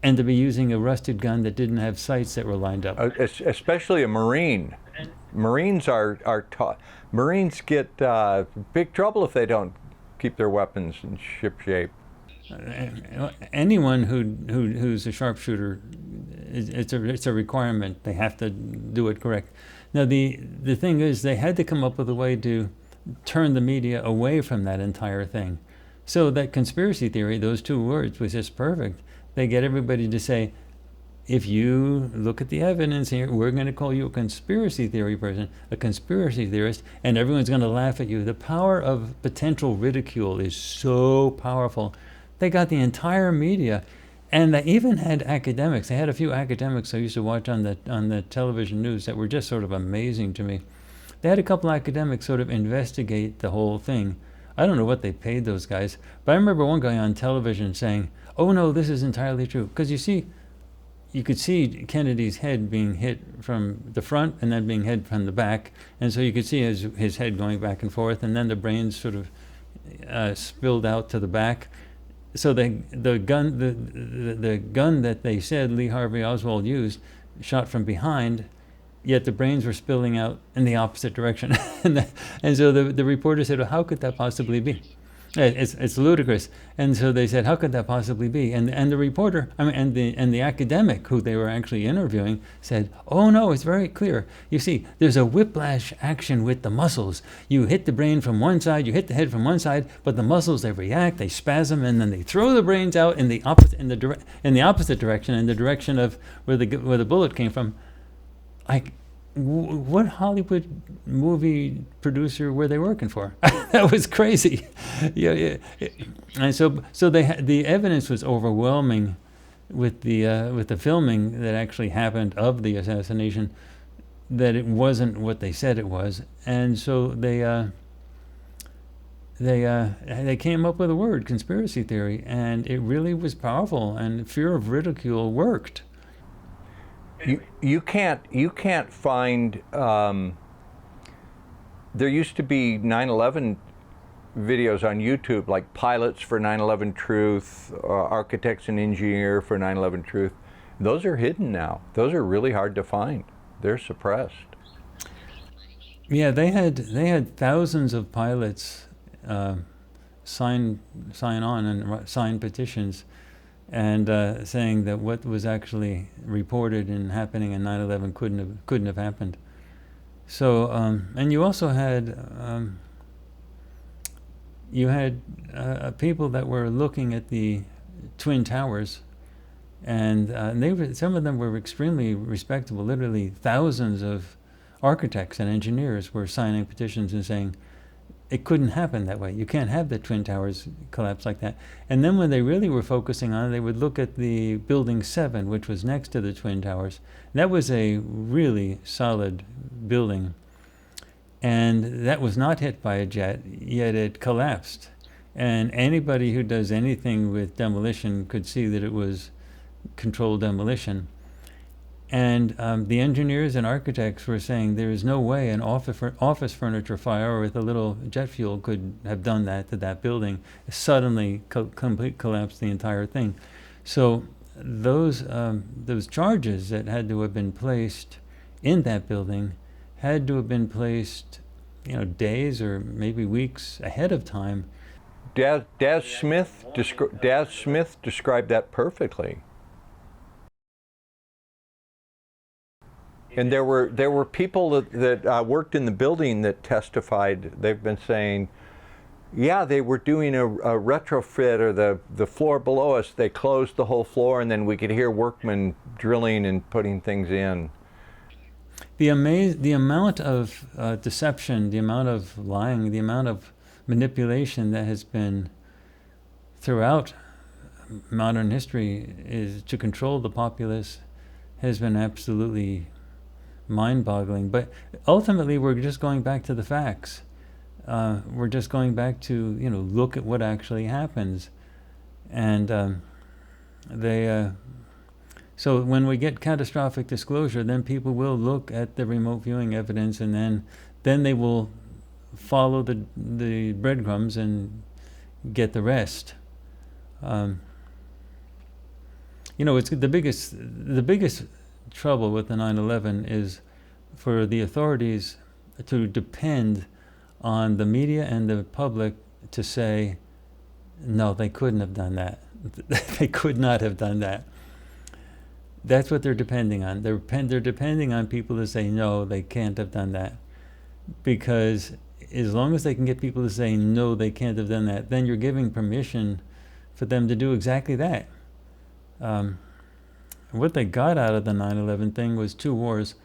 and to be using a rusted gun that didn't have sights that were lined up. Especially a Marine. Marines are taught. Marines get big trouble if they don't keep their weapons in ship shape. Anyone who's a sharpshooter, it's a requirement. They have to do it correct. Now the thing is, they had to come up with a way to turn the media away from that entire thing. So that conspiracy theory, those two words, was just perfect. They get everybody to say, if you look at the evidence here, we're going to call you a conspiracy theory person, a conspiracy theorist, and everyone's going to laugh at you. The power of potential ridicule is so powerful. They got the entire media, and they even had academics. They had a few academics I used to watch on the television news that were just sort of amazing to me. They had a couple academics sort of investigate the whole thing. I don't know what they paid those guys, but I remember one guy on television saying, "Oh no, this is entirely true." Because you could see Kennedy's head being hit from the front and then being hit from the back, and so you could see his head going back and forth, and then the brains sort of spilled out to the back. So the gun that they said Lee Harvey Oswald used shot from behind, yet the brains were spilling out in the opposite direction. and so the reporter said, well, how could that possibly be? It's ludicrous. And so they said, how could that possibly be? And the reporter, and the academic who they were actually interviewing said, oh no, it's very clear. You see, there's a whiplash action with the muscles. You hit the brain from one side, you hit the head from one side, but the muscles, they react, they spasm, and then they throw the brains out in the opposite direction, in the direction of where the bullet came from. What Hollywood movie producer were they working for? That was crazy. Yeah. And so the evidence was overwhelming with the filming that actually happened of the assassination, that it wasn't what they said it was, and so they came up with a word, conspiracy theory, and it really was powerful, and fear of ridicule worked. You can't find. There used to be 9/11 videos on YouTube, like pilots for 9/11 Truth, architects and engineer for 9/11 Truth. Those are hidden now. Those are really hard to find. They're suppressed. Yeah, they had thousands of pilots sign on and sign petitions, and saying that what was actually reported and happening in 9/11 couldn't have happened. So and you also had people that were looking at the Twin Towers, and some of them were extremely respectable. Literally thousands of architects and engineers were signing petitions and saying, it couldn't happen that way. You can't have the Twin Towers collapse like that. And then when they really were focusing on it, they would look at the Building 7, which was next to the Twin Towers. That was a really solid building. And that was not hit by a jet, yet it collapsed. And anybody who does anything with demolition could see that it was controlled demolition. And the engineers and architects were saying there is no way an office furniture fire with a little jet fuel could have done that to that building. Suddenly complete collapsed the entire thing. So those charges that had to have been placed in that building had to have been placed, days or maybe weeks ahead of time. Daz Smith described that perfectly. And there were people that worked in the building that testified. They've been saying, yeah, they were doing a retrofit, or the floor below us, they closed the whole floor, and then we could hear workmen drilling and putting things in. The amount of deception, the amount of lying, the amount of manipulation that has been throughout modern history is to control the populace has been absolutely mind-boggling. But ultimately, we're just going back to the facts. We're just going back to look at what actually happens, and so when we get catastrophic disclosure, then people will look at the remote viewing evidence, and then they will follow the breadcrumbs and get the rest. It's the biggest trouble with the 9/11 is for the authorities to depend on the media and the public to say, no, they couldn't have done that. They could not have done that. That's what they're depending on. They're depending on people to say, no, they can't have done that. Because as long as they can get people to say, no, they can't have done that, then you're giving permission for them to do exactly that. What they got out of the 9/11 thing was 2 wars.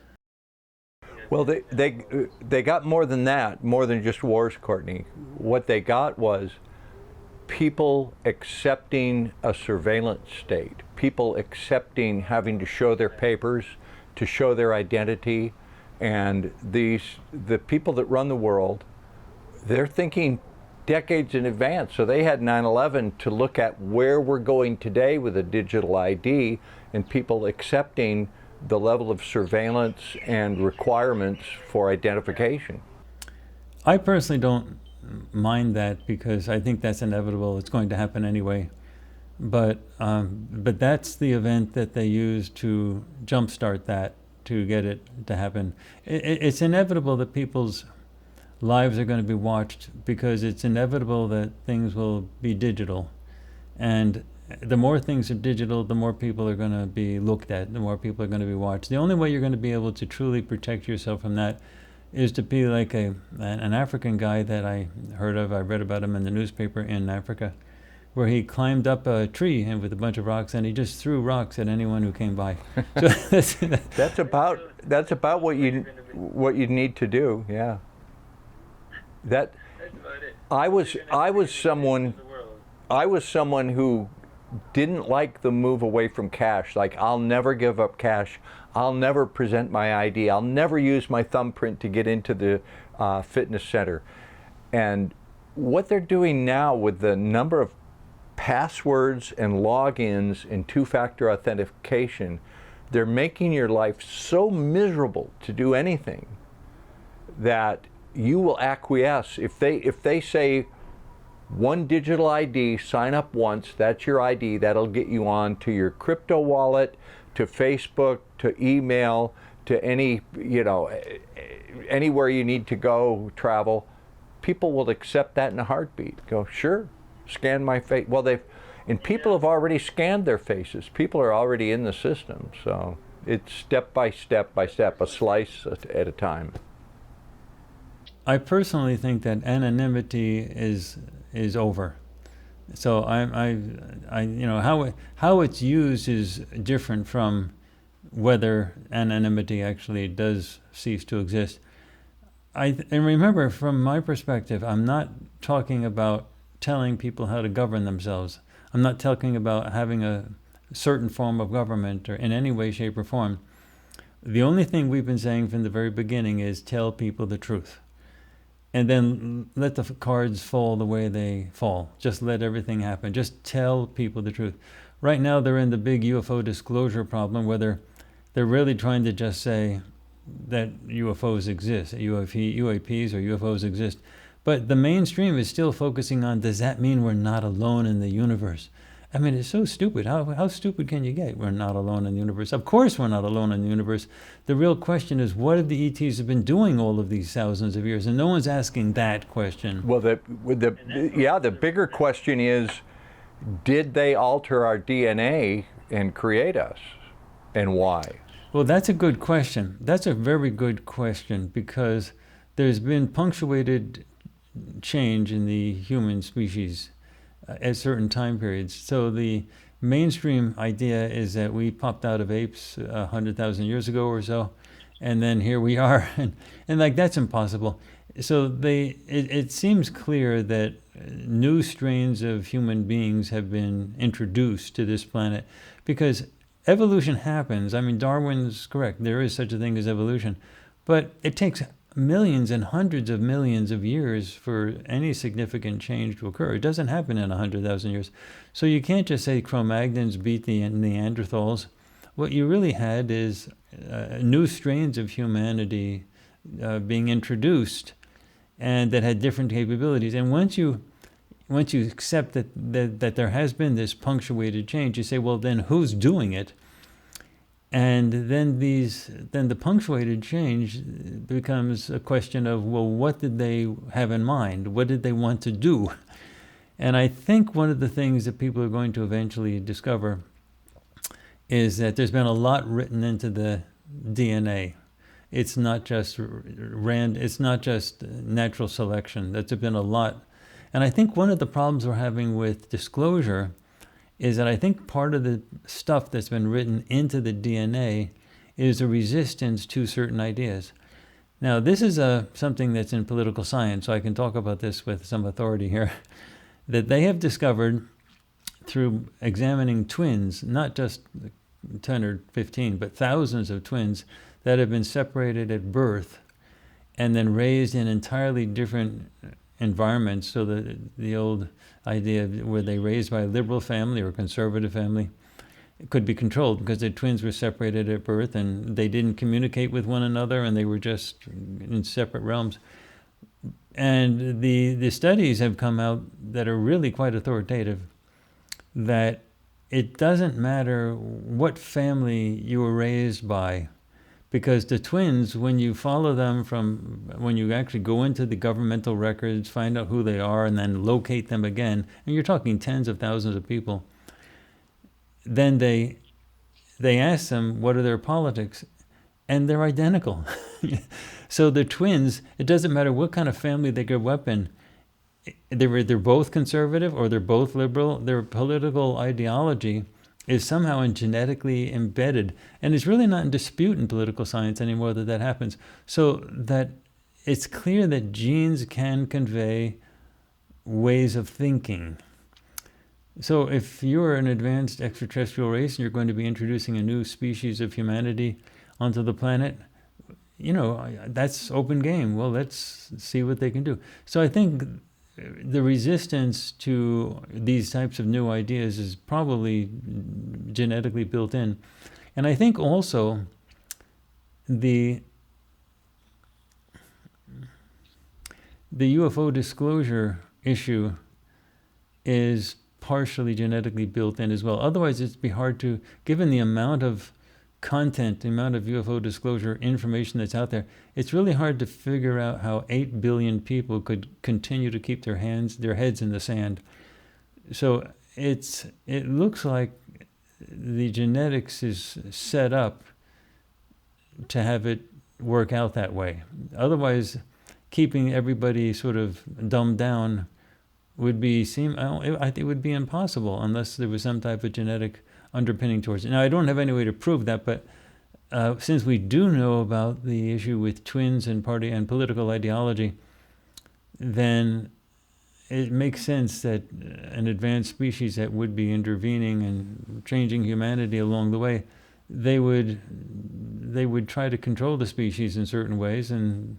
Well, they got more than that, more than just wars, Courtney. What they got was people accepting a surveillance state, people accepting having to show their papers, to show their identity, and the people that run the world, they're thinking decades in advance. So they had 9/11 to look at where we're going today with a digital ID, and people accepting the level of surveillance and requirements for identification. I personally don't mind that because I think that's inevitable. It's going to happen anyway. But that's the event that they use to jumpstart that, to get it to happen. It's inevitable that people's lives are going to be watched because it's inevitable that things will be digital. And the more things are digital, the more people are going to be looked at, the more people are going to be watched. The only way you're going to be able to truly protect yourself from that is to be like an African guy that I heard of. I read about him in the newspaper in Africa, where he climbed up a tree and with a bunch of rocks, and he just threw rocks at anyone who came by. So that's about what you need to do. Yeah. I was someone who didn't like the move away from cash. Like, I'll never give up cash. I'll never present my ID. I'll never use my thumbprint to get into the fitness center. And what they're doing now with the number of passwords and logins and two-factor authentication, they're making your life so miserable to do anything that you will acquiesce. If they say, one digital ID, sign up once, that's your ID, that'll get you on to your crypto wallet, to Facebook, to email, to anywhere you need to go, travel. People will accept that in a heartbeat. Go, sure, scan my face. Well, people have already scanned their faces. People are already in the system. So it's step by step by step, a slice at a time. I personally think that anonymity is over. So how it's used is different from whether anonymity actually does cease to exist. And remember, from my perspective, I'm not talking about telling people how to govern themselves. I'm not talking about having a certain form of government or in any way, shape, or form. The only thing we've been saying from the very beginning is tell people the truth. And then let the cards fall the way they fall. Just let everything happen. Just tell people the truth. Right now, they're in the big UFO disclosure problem, where they're really trying to just say that UFOs exist, UAPs or UFOs exist. But the mainstream is still focusing on, does that mean we're not alone in the universe? I mean, it's so stupid. How stupid can you get? We're not alone in the universe. Of course we're not alone in the universe. The real question is, what have the ETs have been doing all of these thousands of years? And no one's asking that question. Well, the bigger question is, did they alter our DNA and create us? And why? Well, that's a good question. That's a very good question, because there's been punctuated change in the human species at certain time periods. So the mainstream idea is that we popped out of apes 100,000 years ago or so, and then here we are, and like, that's impossible. So it seems clear that new strains of human beings have been introduced to this planet, because evolution happens. I mean, Darwin's correct. There is such a thing as evolution, but it takes millions and hundreds of millions of years for any significant change to occur. It doesn't happen in 100,000 years. So you can't just say Cro-Magnons beat the Neanderthals. What you really had is new strains of humanity being introduced, and that had different capabilities. And once you accept that there has been this punctuated change, you say, well, then who's doing it? And then the punctuated change becomes a question of, well, what did they have in mind? What did they want to do? And I think one of the things that people are going to eventually discover is that there's been a lot written into the DNA. It's not just it's not just natural selection. There's been a lot. And I think one of the problems we're having with disclosure is that I think part of the stuff that's been written into the DNA is a resistance to certain ideas. Now, this is something that's in political science, so I can talk about this with some authority here, that they have discovered through examining twins, not just 10 or 15, but thousands of twins that have been separated at birth and then raised in entirely different environments. So the old idea of were they raised by a liberal family or a conservative family, it could be controlled because the twins were separated at birth and they didn't communicate with one another and they were just in separate realms. And the studies have come out that are really quite authoritative, that it doesn't matter what family you were raised by, because the twins, when you follow them when you actually go into the governmental records, find out who they are, and then locate them again, and you're talking tens of thousands of people, then they ask them what are their politics, and they're identical. So the twins, it doesn't matter what kind of family they grew up in, they're both conservative or they're both liberal, their political ideology is somehow genetically embedded. And it's really not in dispute in political science anymore that happens. So that it's clear that genes can convey ways of thinking. So if you're an advanced extraterrestrial race and you're going to be introducing a new species of humanity onto the planet, that's open game. Well, let's see what they can do. So I think the resistance to these types of new ideas is probably genetically built in. And I think also the UFO disclosure issue is partially genetically built in as well. Otherwise, it'd be hard to, given the amount of content, the amount of UFO disclosure information that's out there, it's really hard to figure out how 8 billion people could continue to keep their heads in the sand. So it looks like the genetics is set up to have it work out that way. Otherwise, keeping everybody sort of dumbed down would I think it would be impossible unless there was some type of genetic underpinning towards it. Now, I don't have any way to prove that, but since we do know about the issue with twins and party and political ideology, then it makes sense that an advanced species that would be intervening and changing humanity along the way, they would try to control the species in certain ways, and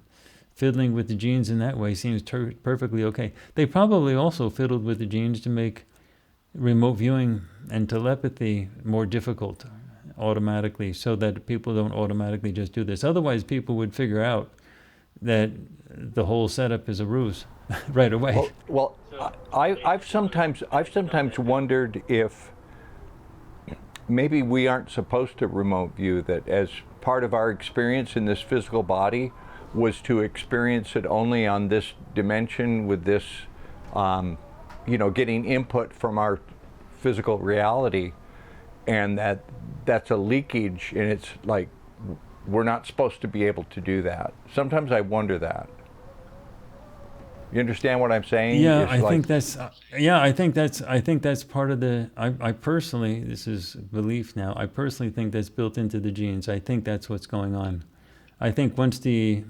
fiddling with the genes in that way seems perfectly okay. They probably also fiddled with the genes to make remote viewing and telepathy more difficult automatically, so that people don't automatically just do this. Otherwise, people would figure out that the whole setup is a ruse right away. Well, I've sometimes wondered if maybe we aren't supposed to remote view, that as part of our experience in this physical body was to experience it only on this dimension with this getting input from our physical reality, and that's a leakage, and it's like we're not supposed to be able to do that. Sometimes I wonder that. You understand what I'm saying? Yeah, I think that's part of the. I personally, this is belief now, I personally think that's built into the genes. I think that's what's going on. I think once the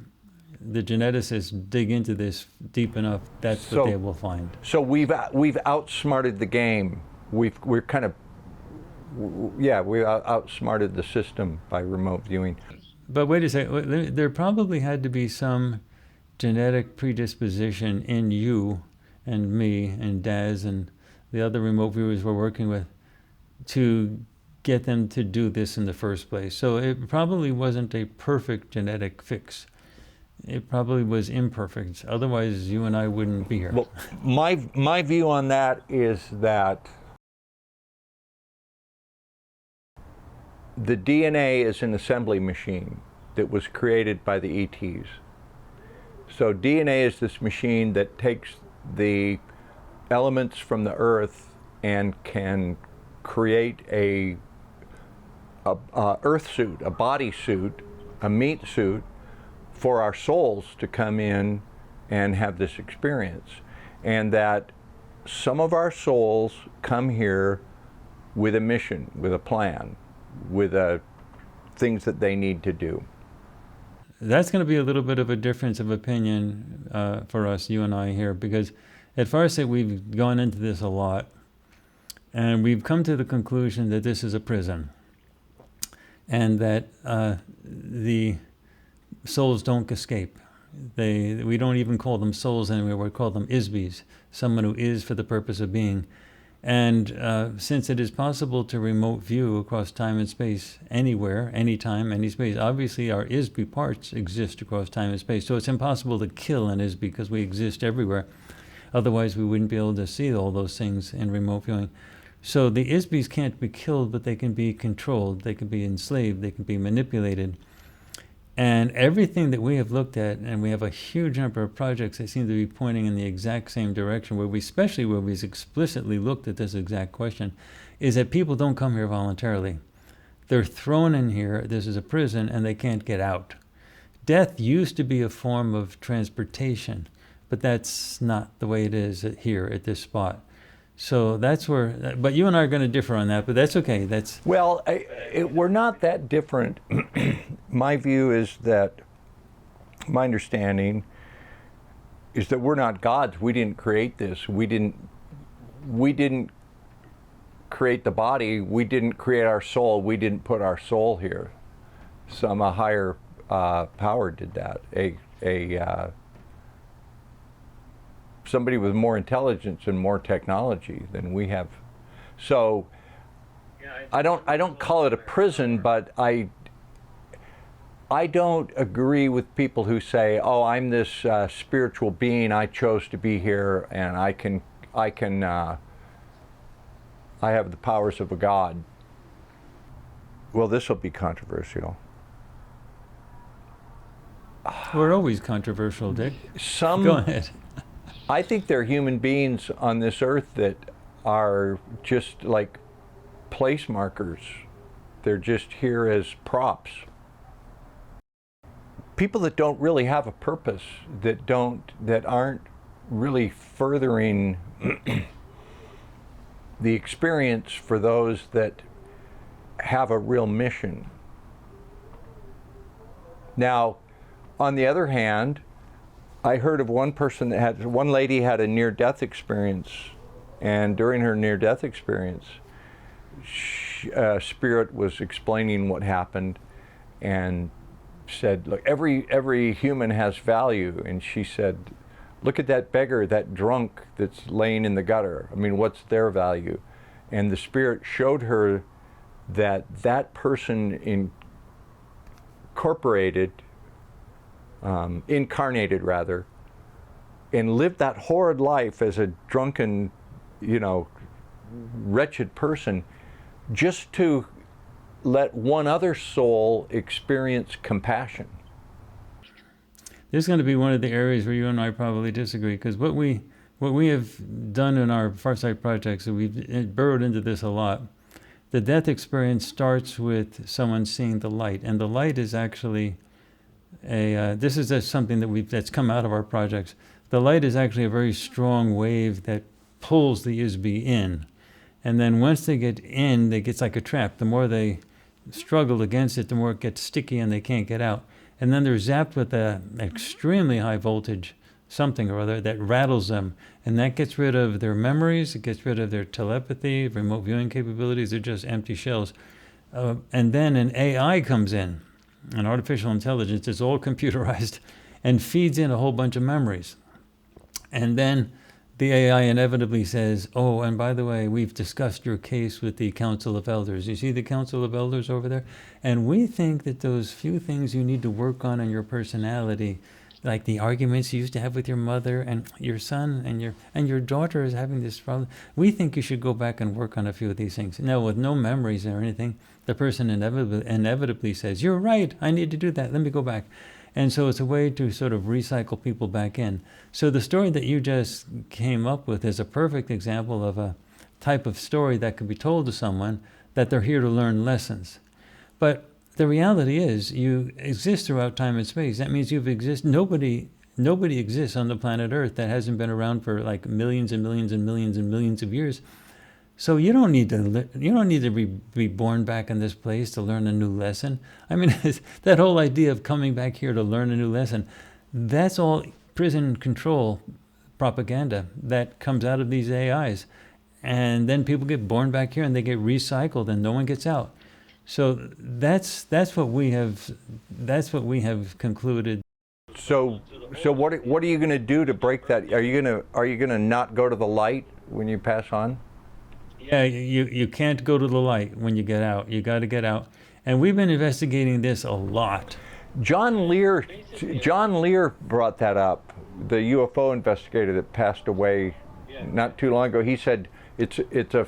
geneticists dig into this deep enough, that's what they will find. So we've outsmarted the game. We outsmarted the system by remote viewing. But wait a second, there probably had to be some genetic predisposition in you and me and Daz and the other remote viewers we're working with to get them to do this in the first place. So it probably wasn't a perfect genetic fix. it probably was imperfect. Otherwise, you and I wouldn't be here. Well, my view on that is that the DNA is an assembly machine that was created by the ETs. So DNA is this machine that takes the elements from the earth and can create a earth suit, a body suit, a meat suit for our souls to come in and have this experience. And that some of our souls come here with a mission, with a plan, with things that they need to do. That's going to be a little bit of a difference of opinion for us, you and I here, because at Farsight we've gone into this a lot, and we've come to the conclusion that this is a prison, and that the souls don't escape. We don't even call them souls anymore, we call them isbis, someone who is for the purpose of being. And since it is possible to remote view across time and space anywhere, anytime, any space, obviously our ISB parts exist across time and space. So it's impossible to kill an ISB because we exist everywhere. Otherwise, we wouldn't be able to see all those things in remote viewing. So the ISBs can't be killed, but they can be controlled, they can be enslaved, they can be manipulated. And everything that we have looked at, and we have a huge number of projects that seem to be pointing in the exact same direction, especially where we've explicitly looked at this exact question, is that people don't come here voluntarily. They're thrown in here, this is a prison, and they can't get out. Death used to be a form of transportation, but that's not the way it is here at this spot. So that's where, but you and I are going to differ on that, but that's okay. Well, we're not that different. My view is that, my understanding is that we're not gods. We didn't create this. We didn't create the body. We didn't create our soul. We didn't put our soul here. Some higher power did that. Somebody with more intelligence and more technology than we have. So I don't call it a prison, but I don't agree with people who say, "Oh, I'm this spiritual being. I chose to be here, and I have the powers of a god." Well, this will be controversial. We're always controversial, Dick. Go ahead. I think there are human beings on this earth that are just like place markers. They're just here as props. People that don't really have a purpose, that aren't really furthering the experience for those that have a real mission. Now, on the other hand, I heard of one lady had a near-death experience, and during her near-death experience, Spirit was explaining what happened, and said, "Look, every human has value," and she said, "Look at that beggar, that drunk that's laying in the gutter. I mean, what's their value?" And the Spirit showed her that person incarnated rather, and lived that horrid life as a drunken, wretched person, just to let one other soul experience compassion. This is going to be one of the areas where you and I probably disagree, because what we have done in our Farsight projects, and we've burrowed into this a lot, the death experience starts with someone seeing the light, and the light is actually this is something that's come out of our projects. The light is actually a very strong wave that pulls the ISB in. And then once they get in, it's like a trap. The more they struggle against it, the more it gets sticky and they can't get out. And then they're zapped with an extremely high voltage something or other that rattles them. And that gets rid of their memories, it gets rid of their telepathy, remote viewing capabilities. They're just empty shells. And then an AI comes in. And artificial intelligence is all computerized and feeds in a whole bunch of memories. And then the AI inevitably says, "Oh, and by the way, we've discussed your case with the Council of Elders. You see the Council of Elders over there? And we think that those few things you need to work on in your personality, like the arguments you used to have with your mother and your son and your daughter is having this problem. We think you should go back and work on a few of these things. Now, with no memories or anything, the person inevitably says, "You're right, I need to do that, let me go back." And so it's a way to sort of recycle people back in. So the story that you just came up with is a perfect example of a type of story that could be told to someone that they're here to learn lessons. But the reality is, you exist throughout time and space. That means you've existed. Nobody exists on the planet Earth that hasn't been around for like millions and millions and millions and millions of years. So you don't need to be born back in this place to learn a new lesson. I mean, that whole idea of coming back here to learn a new lesson, that's all prison control propaganda that comes out of these AIs. And then people get born back here and they get recycled and no one gets out. So that's what we have concluded. So what are you going to do to break that? Are you going to not go to the light when you pass on? Yeah, you can't go to the light when you get out. You got to get out. And we've been investigating this a lot. John Lear brought that up. The UFO investigator that passed away not too long ago. He said it's a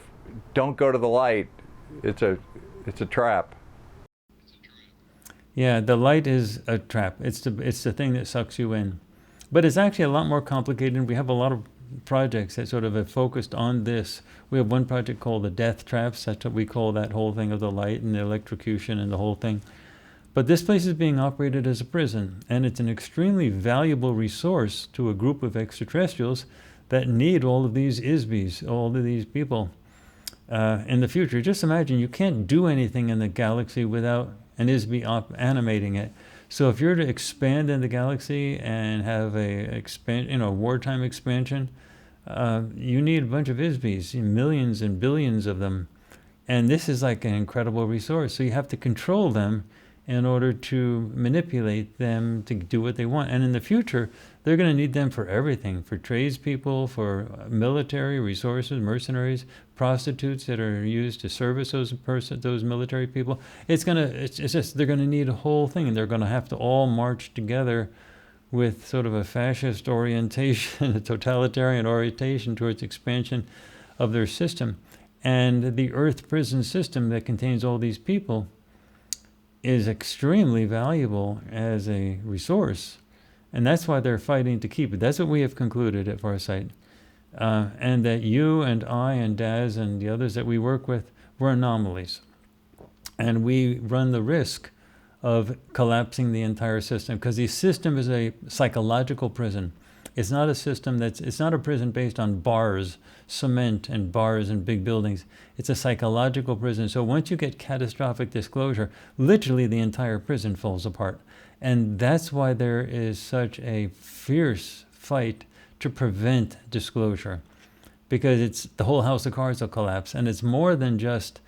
don't go to the light. It's a trap. Yeah, the light is a trap. It's the thing that sucks you in. But it's actually a lot more complicated. We have a lot of projects that sort of have focused on this. We have one project called the death traps. That's what we call that whole thing of the light and the electrocution and the whole thing. But this place is being operated as a prison, and it's an extremely valuable resource to a group of extraterrestrials that need all of these ISBs, all of these people in the future. Just imagine, you can't do anything in the galaxy without an ISB animating it. So if you're to expand in the galaxy and have wartime expansion, you need a bunch of ISBs, millions and billions of them. And this is like an incredible resource. So you have to control them in order to manipulate them to do what they want. And in the future, they're going to need them for everything, for tradespeople, for military resources, mercenaries, prostitutes that are used to service those military people. It's just they're going to need a whole thing, and they're going to have to all march together with sort of a fascist orientation, a totalitarian orientation towards expansion of their system. And the Earth prison system that contains all these people is extremely valuable as a resource, and that's why they're fighting to keep it. That's what we have concluded at Farsight, and that you and I and Daz and the others that we work with were anomalies, and we run the risk of collapsing the entire system, because the system is a psychological prison. It's not a system it's not a prison based on bars, cement and bars and big buildings. It's a psychological prison. So once you get catastrophic disclosure, literally the entire prison falls apart. And that's why there is such a fierce fight to prevent disclosure, because the whole house of cards will collapse. And it's more than just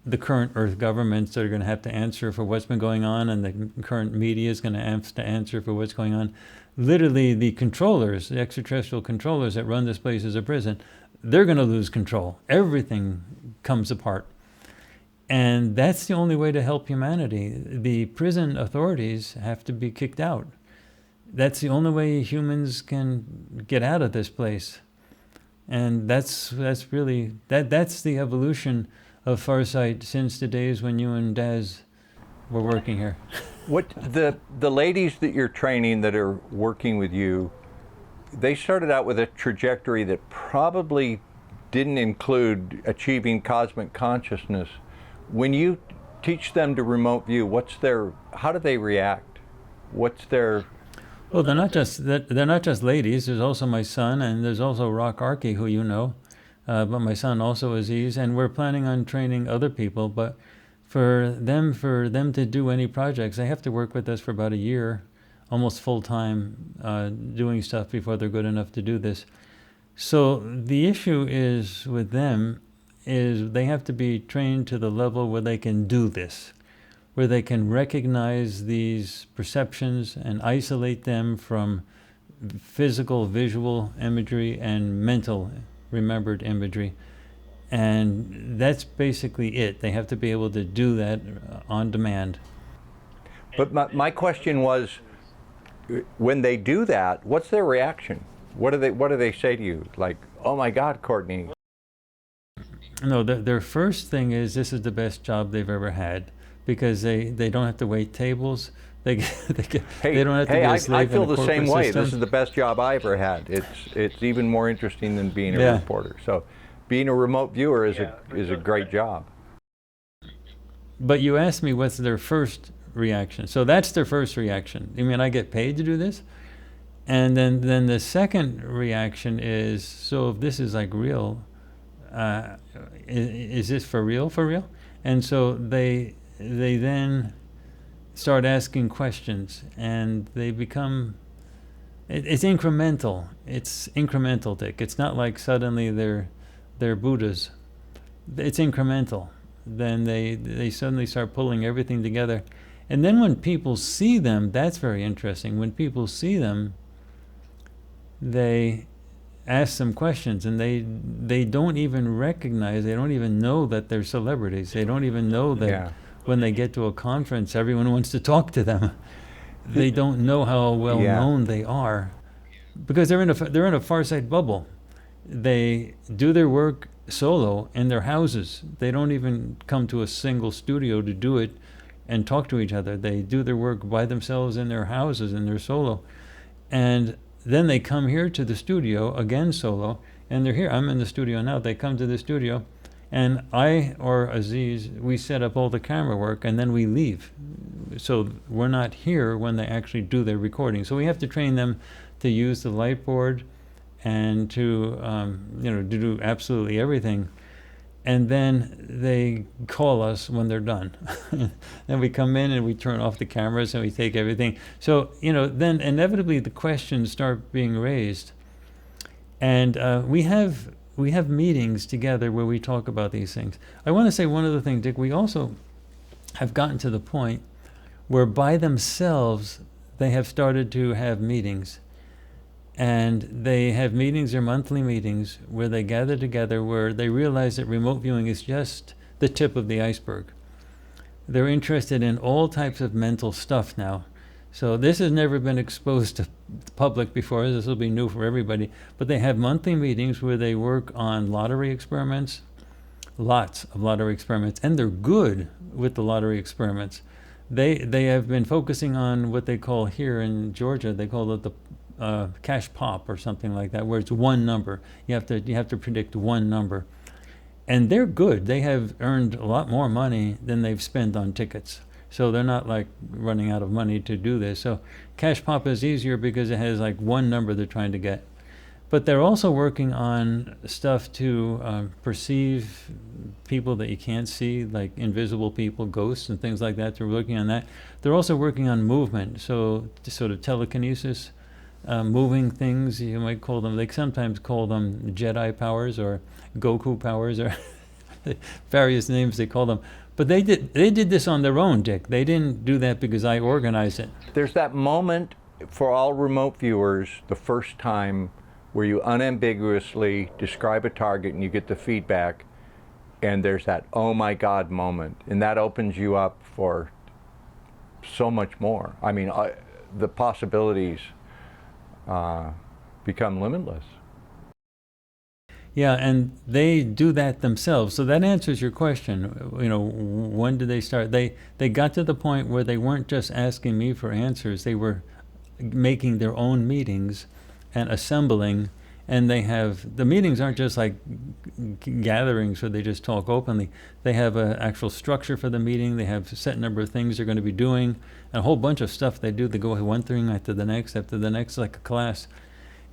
the current Earth governments that are going to have to answer for what's been going on, and the current media is going to have to answer for what's going on. Literally, the controllers, the extraterrestrial controllers that run this place as a prison, they're going to lose control. Everything comes apart. And that's the only way to help humanity. The prison authorities have to be kicked out. That's the only way humans can get out of this place. And that's really that's the evolution of Farsight since the days when you and Daz were working here. What the ladies that you're training that are working with you, they started out with a trajectory that probably didn't include achieving cosmic consciousness. When you teach them to remote view, how do they react? What's their... Well, they're not just ladies. There's also my son, and there's also Rock Archie, who you know. But my son also Aziz, and we're planning on training other people. But for them to do any projects, they have to work with us for about a year, almost full time, doing stuff before they're good enough to do this. So the issue is with them is they have to be trained to the level where they can do this, where they can recognize these perceptions and isolate them from physical, visual imagery and mental remembered imagery. And that's basically it. They have to be able to do that on demand. But my question was, when they do that, what's their reaction? What do they say to you? Like, oh my God, Courtney. No, their first thing is this is the best job they've ever had, because they don't have to wait tables. They don't have to be a slave I feel in a the same corporate way. system. This is the best job I ever had. It's even more interesting than being a reporter. So being a remote viewer is a great job. But you asked me what's their first reaction. So that's their first reaction. You mean I get paid to do this? And then the second reaction is, so if this is like real, is this for real? For real? And so they then start asking questions, and they become. It's incremental. It's incremental, Dick. It's not like suddenly they're Buddhas. It's incremental. Then they suddenly start pulling everything together. And then when people see them, that's very interesting. When people see them, they ask them questions, and they don't even recognize, they don't even know that they're celebrities. They don't even know that when they get to a conference, everyone wants to talk to them. They don't know how well known they are, because they're in a Farsight bubble. They do their work solo in their houses. They don't even come to a single studio to do it and talk to each other. They do their work by themselves in their houses, and they're solo. And then they come here to the studio, again solo, and they're here. I'm in the studio now. They come to the studio, and I or Aziz, we set up all the camera work, and then we leave. So we're not here when they actually do their recording. So we have to train them to use the light board and to to do absolutely everything. And then they call us when they're done. Then we come in and we turn off the cameras and we take everything. So, then inevitably the questions start being raised. And we have meetings together where we talk about these things. I want to say one other thing, Dick. We also have gotten to the point where by themselves they have started to have meetings. And they have meetings or monthly meetings where they gather together, where they realize that remote viewing is just the tip of the iceberg. They're interested in all types of mental stuff now. So this has never been exposed to the public before. This will be new for everybody. But they have monthly meetings where they work on lottery experiments, lots of lottery experiments, and they're good with the lottery experiments. They have been focusing on what they call here in Georgia, they call it the cash pop or something like that, where it's one number. You have to predict one number, and they're good. They have earned a lot more money than they've spent on tickets, so they're not like running out of money to do this. So cash pop is easier because it has like one number they're trying to get. But they're also working on stuff to perceive people that you can't see, like invisible people, ghosts and things like that. They're working on that. They're also working on movement, so sort of telekinesis. Moving things, you might call them. They sometimes call them Jedi powers or Goku powers or various names they call them. But they did this on their own, Dick. They didn't do that because I organized it. There's that moment for all remote viewers, the first time, where you unambiguously describe a target and you get the feedback, and there's that oh my God moment, and that opens you up for so much more. I mean, the possibilities become limitless. Yeah, and they do that themselves. So that answers your question. When did they start? They got to the point where they weren't just asking me for answers. They were making their own meetings and assembling. And the meetings aren't just like gatherings where they just talk openly. They have an actual structure for the meeting. They have a set number of things they're going to be doing, and a whole bunch of stuff they do. They go one thing after the next, like a class.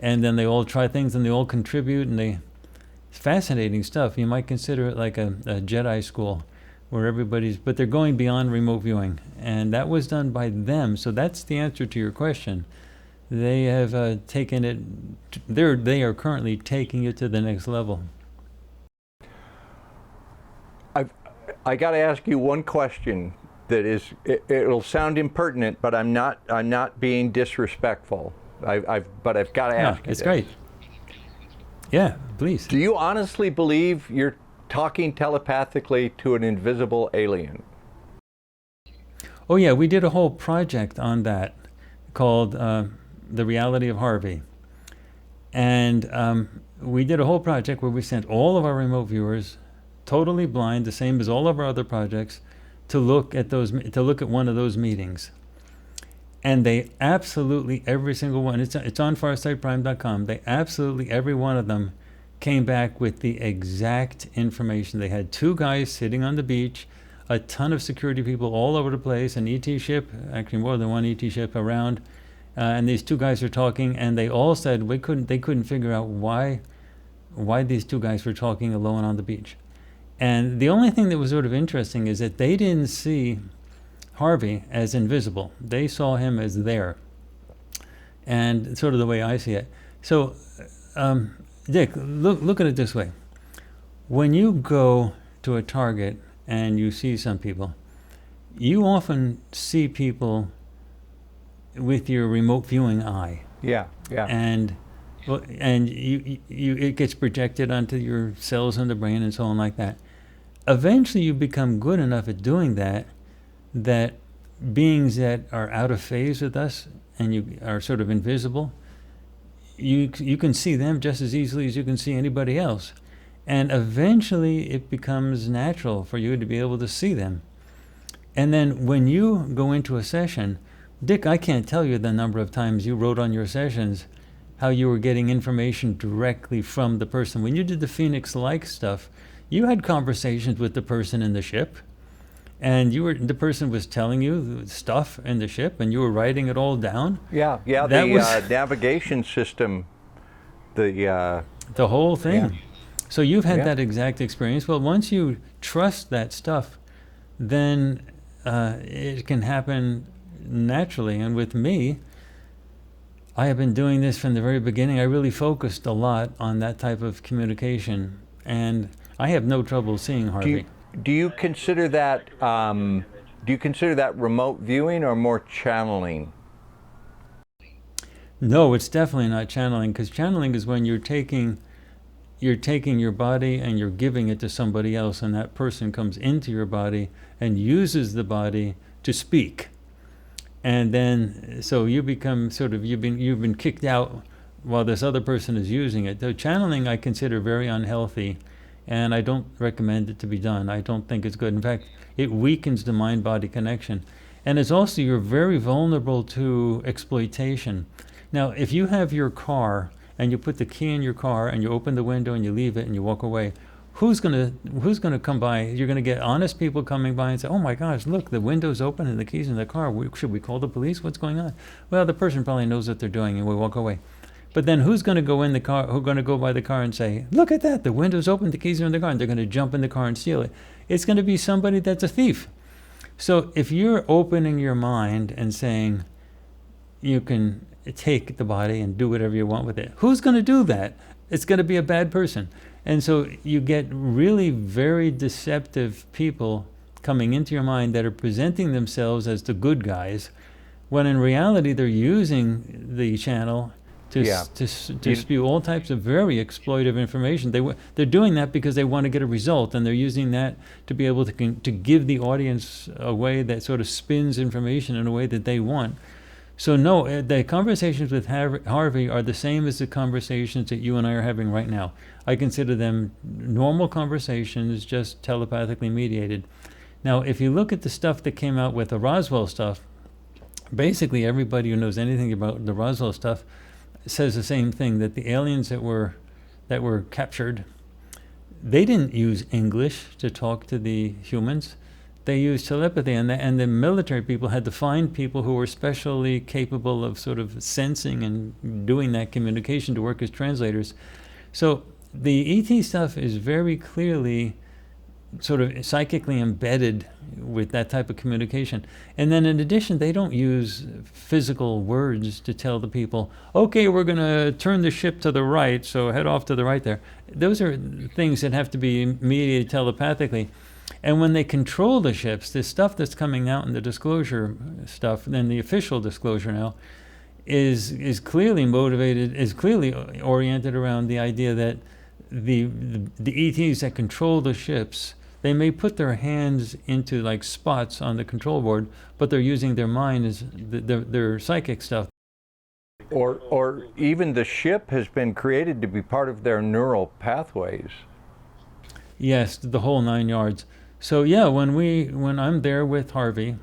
And then they all try things, and they all contribute, and it's fascinating stuff. You might consider it like a Jedi school where but they're going beyond remote viewing. And that was done by them. So that's the answer to your question. They have taken it. They are currently taking it to the next level. I got to ask you one question that it'll sound impertinent, but I'm not being disrespectful. But I've got to ask you. It's this. Great. Yeah, please. Do you honestly believe you're talking telepathically to an invisible alien? Oh yeah, we did a whole project on that, called The Reality of Harvey. And we did a whole project where we sent all of our remote viewers, totally blind, the same as all of our other projects, to look at one of those meetings. And they absolutely, every single one, it's on farsightprime.com, they absolutely, every one of them came back with the exact information. They had 2 guys sitting on the beach, a ton of security people all over the place, an ET ship, actually more than one ET ship around, and these 2 guys were talking, and they all said they couldn't figure out why these 2 guys were talking alone on the beach. And the only thing that was sort of interesting is that they didn't see Harvey as invisible. They saw him as there. And sort of the way I see it. So, Dick, look at it this way. When you go to a target and you see some people, you often see people with your remote viewing eye. Yeah. And you it gets projected onto your cells in the brain and so on like that. Eventually you become good enough at doing that beings that are out of phase with us and you are sort of invisible, you can see them just as easily as you can see anybody else. And eventually it becomes natural for you to be able to see them. And then when you go into a session, Dick, I can't tell you the number of times you wrote on your sessions how you were getting information directly from the person. When you did the Phoenix-like stuff, you had conversations with the person in the ship, and the person was telling you stuff in the ship, and you were writing it all down. Yeah. The navigation system, the whole thing. Yeah. So you've had that exact experience. Well, once you trust that stuff, then it can happen naturally. And with me, I have been doing this from the very beginning. I really focused a lot on that type of communication, and I have no trouble seeing Harvey. Do you consider that remote viewing or more channeling? No, it's definitely not channeling, because channeling is when you're taking your body and you're giving it to somebody else, and that person comes into your body and uses the body to speak. And then, so you become sort of, you've been kicked out while this other person is using it. The channeling I consider very unhealthy, and I don't recommend it to be done. I don't think it's good. In fact, it weakens the mind-body connection. And it's also, you're very vulnerable to exploitation. Now, if you have your car and you put the key in your car and you open the window and you leave it and you walk away, who's gonna come by? You're gonna get honest people coming by and say, "Oh my gosh, look, the window's open and the key's in the car. Should we call the police? What's going on?" Well, the person probably knows what they're doing, and we walk away. But then who's gonna go in the car? Who's gonna go by the car and say, "Look at that, the window's open, the keys are in the car," and they're gonna jump in the car and steal it? It's gonna be somebody that's a thief. So if you're opening your mind and saying you can take the body and do whatever you want with it, who's gonna do that? It's gonna be a bad person. And so you get really very deceptive people coming into your mind that are presenting themselves as the good guys, when in reality they're using the channel to spew all types of very exploitive information. They're doing that because they want to get a result, and they're using that to be able to give the audience a way that sort of spins information in a way that they want. So no, the conversations with Harvey are the same as the conversations that you and I are having right now. I consider them normal conversations, just telepathically mediated. Now, if you look at the stuff that came out with the Roswell stuff, basically everybody who knows anything about the Roswell stuff says the same thing, that the aliens that were captured, they didn't use English to talk to the humans. They used telepathy, and the military people had to find people who were specially capable of sort of sensing and doing that communication to work as translators. So the ET stuff is very clearly sort of psychically embedded with that type of communication. And then in addition, they don't use physical words to tell the people, okay, we're going to turn the ship to the right, so head off to the right there. Those are things that have to be mediated telepathically. And when they control the ships, this stuff that's coming out in the disclosure stuff, then the official disclosure now, is clearly motivated, is clearly oriented around the idea that the ETs that control the ships, They may put their hands into like spots on the control board, but they're using their mind as their psychic stuff. Or even the ship has been created to be part of their neural pathways. Yes, the whole 9 yards. So yeah, when I'm there with Harvey,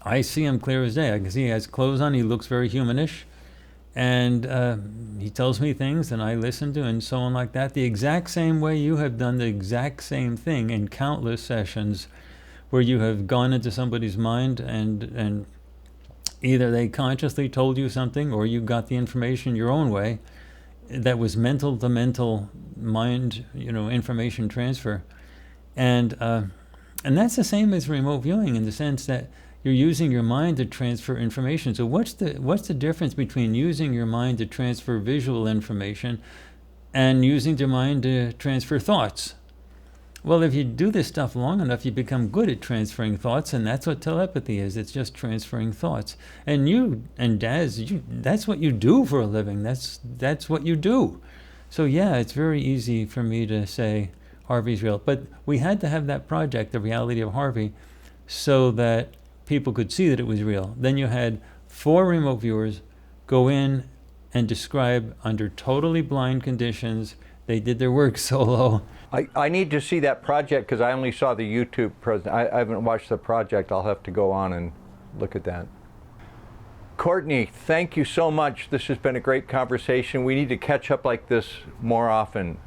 I see him clear as day. I can see he has clothes on. He looks very humanish, and he tells me things, and I listen to, and so on like that. The exact same way you have done the exact same thing in countless sessions, where you have gone into somebody's mind and either they consciously told you something, or you got the information your own way. That was mental to mental mind, information transfer, and that's the same as remote viewing in the sense that you're using your mind to transfer information. So what's the difference between using your mind to transfer visual information and using your mind to transfer thoughts? Well, if you do this stuff long enough, you become good at transferring thoughts, and that's what telepathy is. It's just transferring thoughts. And you and Daz, that's what you do for a living. That's what you do. So yeah, it's very easy for me to say Harvey's real. But we had to have that project, The Reality of Harvey, so that people could see that it was real. Then you had 4 remote viewers go in and describe under totally blind conditions. They did their work solo. I need to see that project because I only saw the YouTube I haven't watched the project. I'll have to go on and look at that. Courtney, thank you so much. This has been a great conversation. We need to catch up like this more often.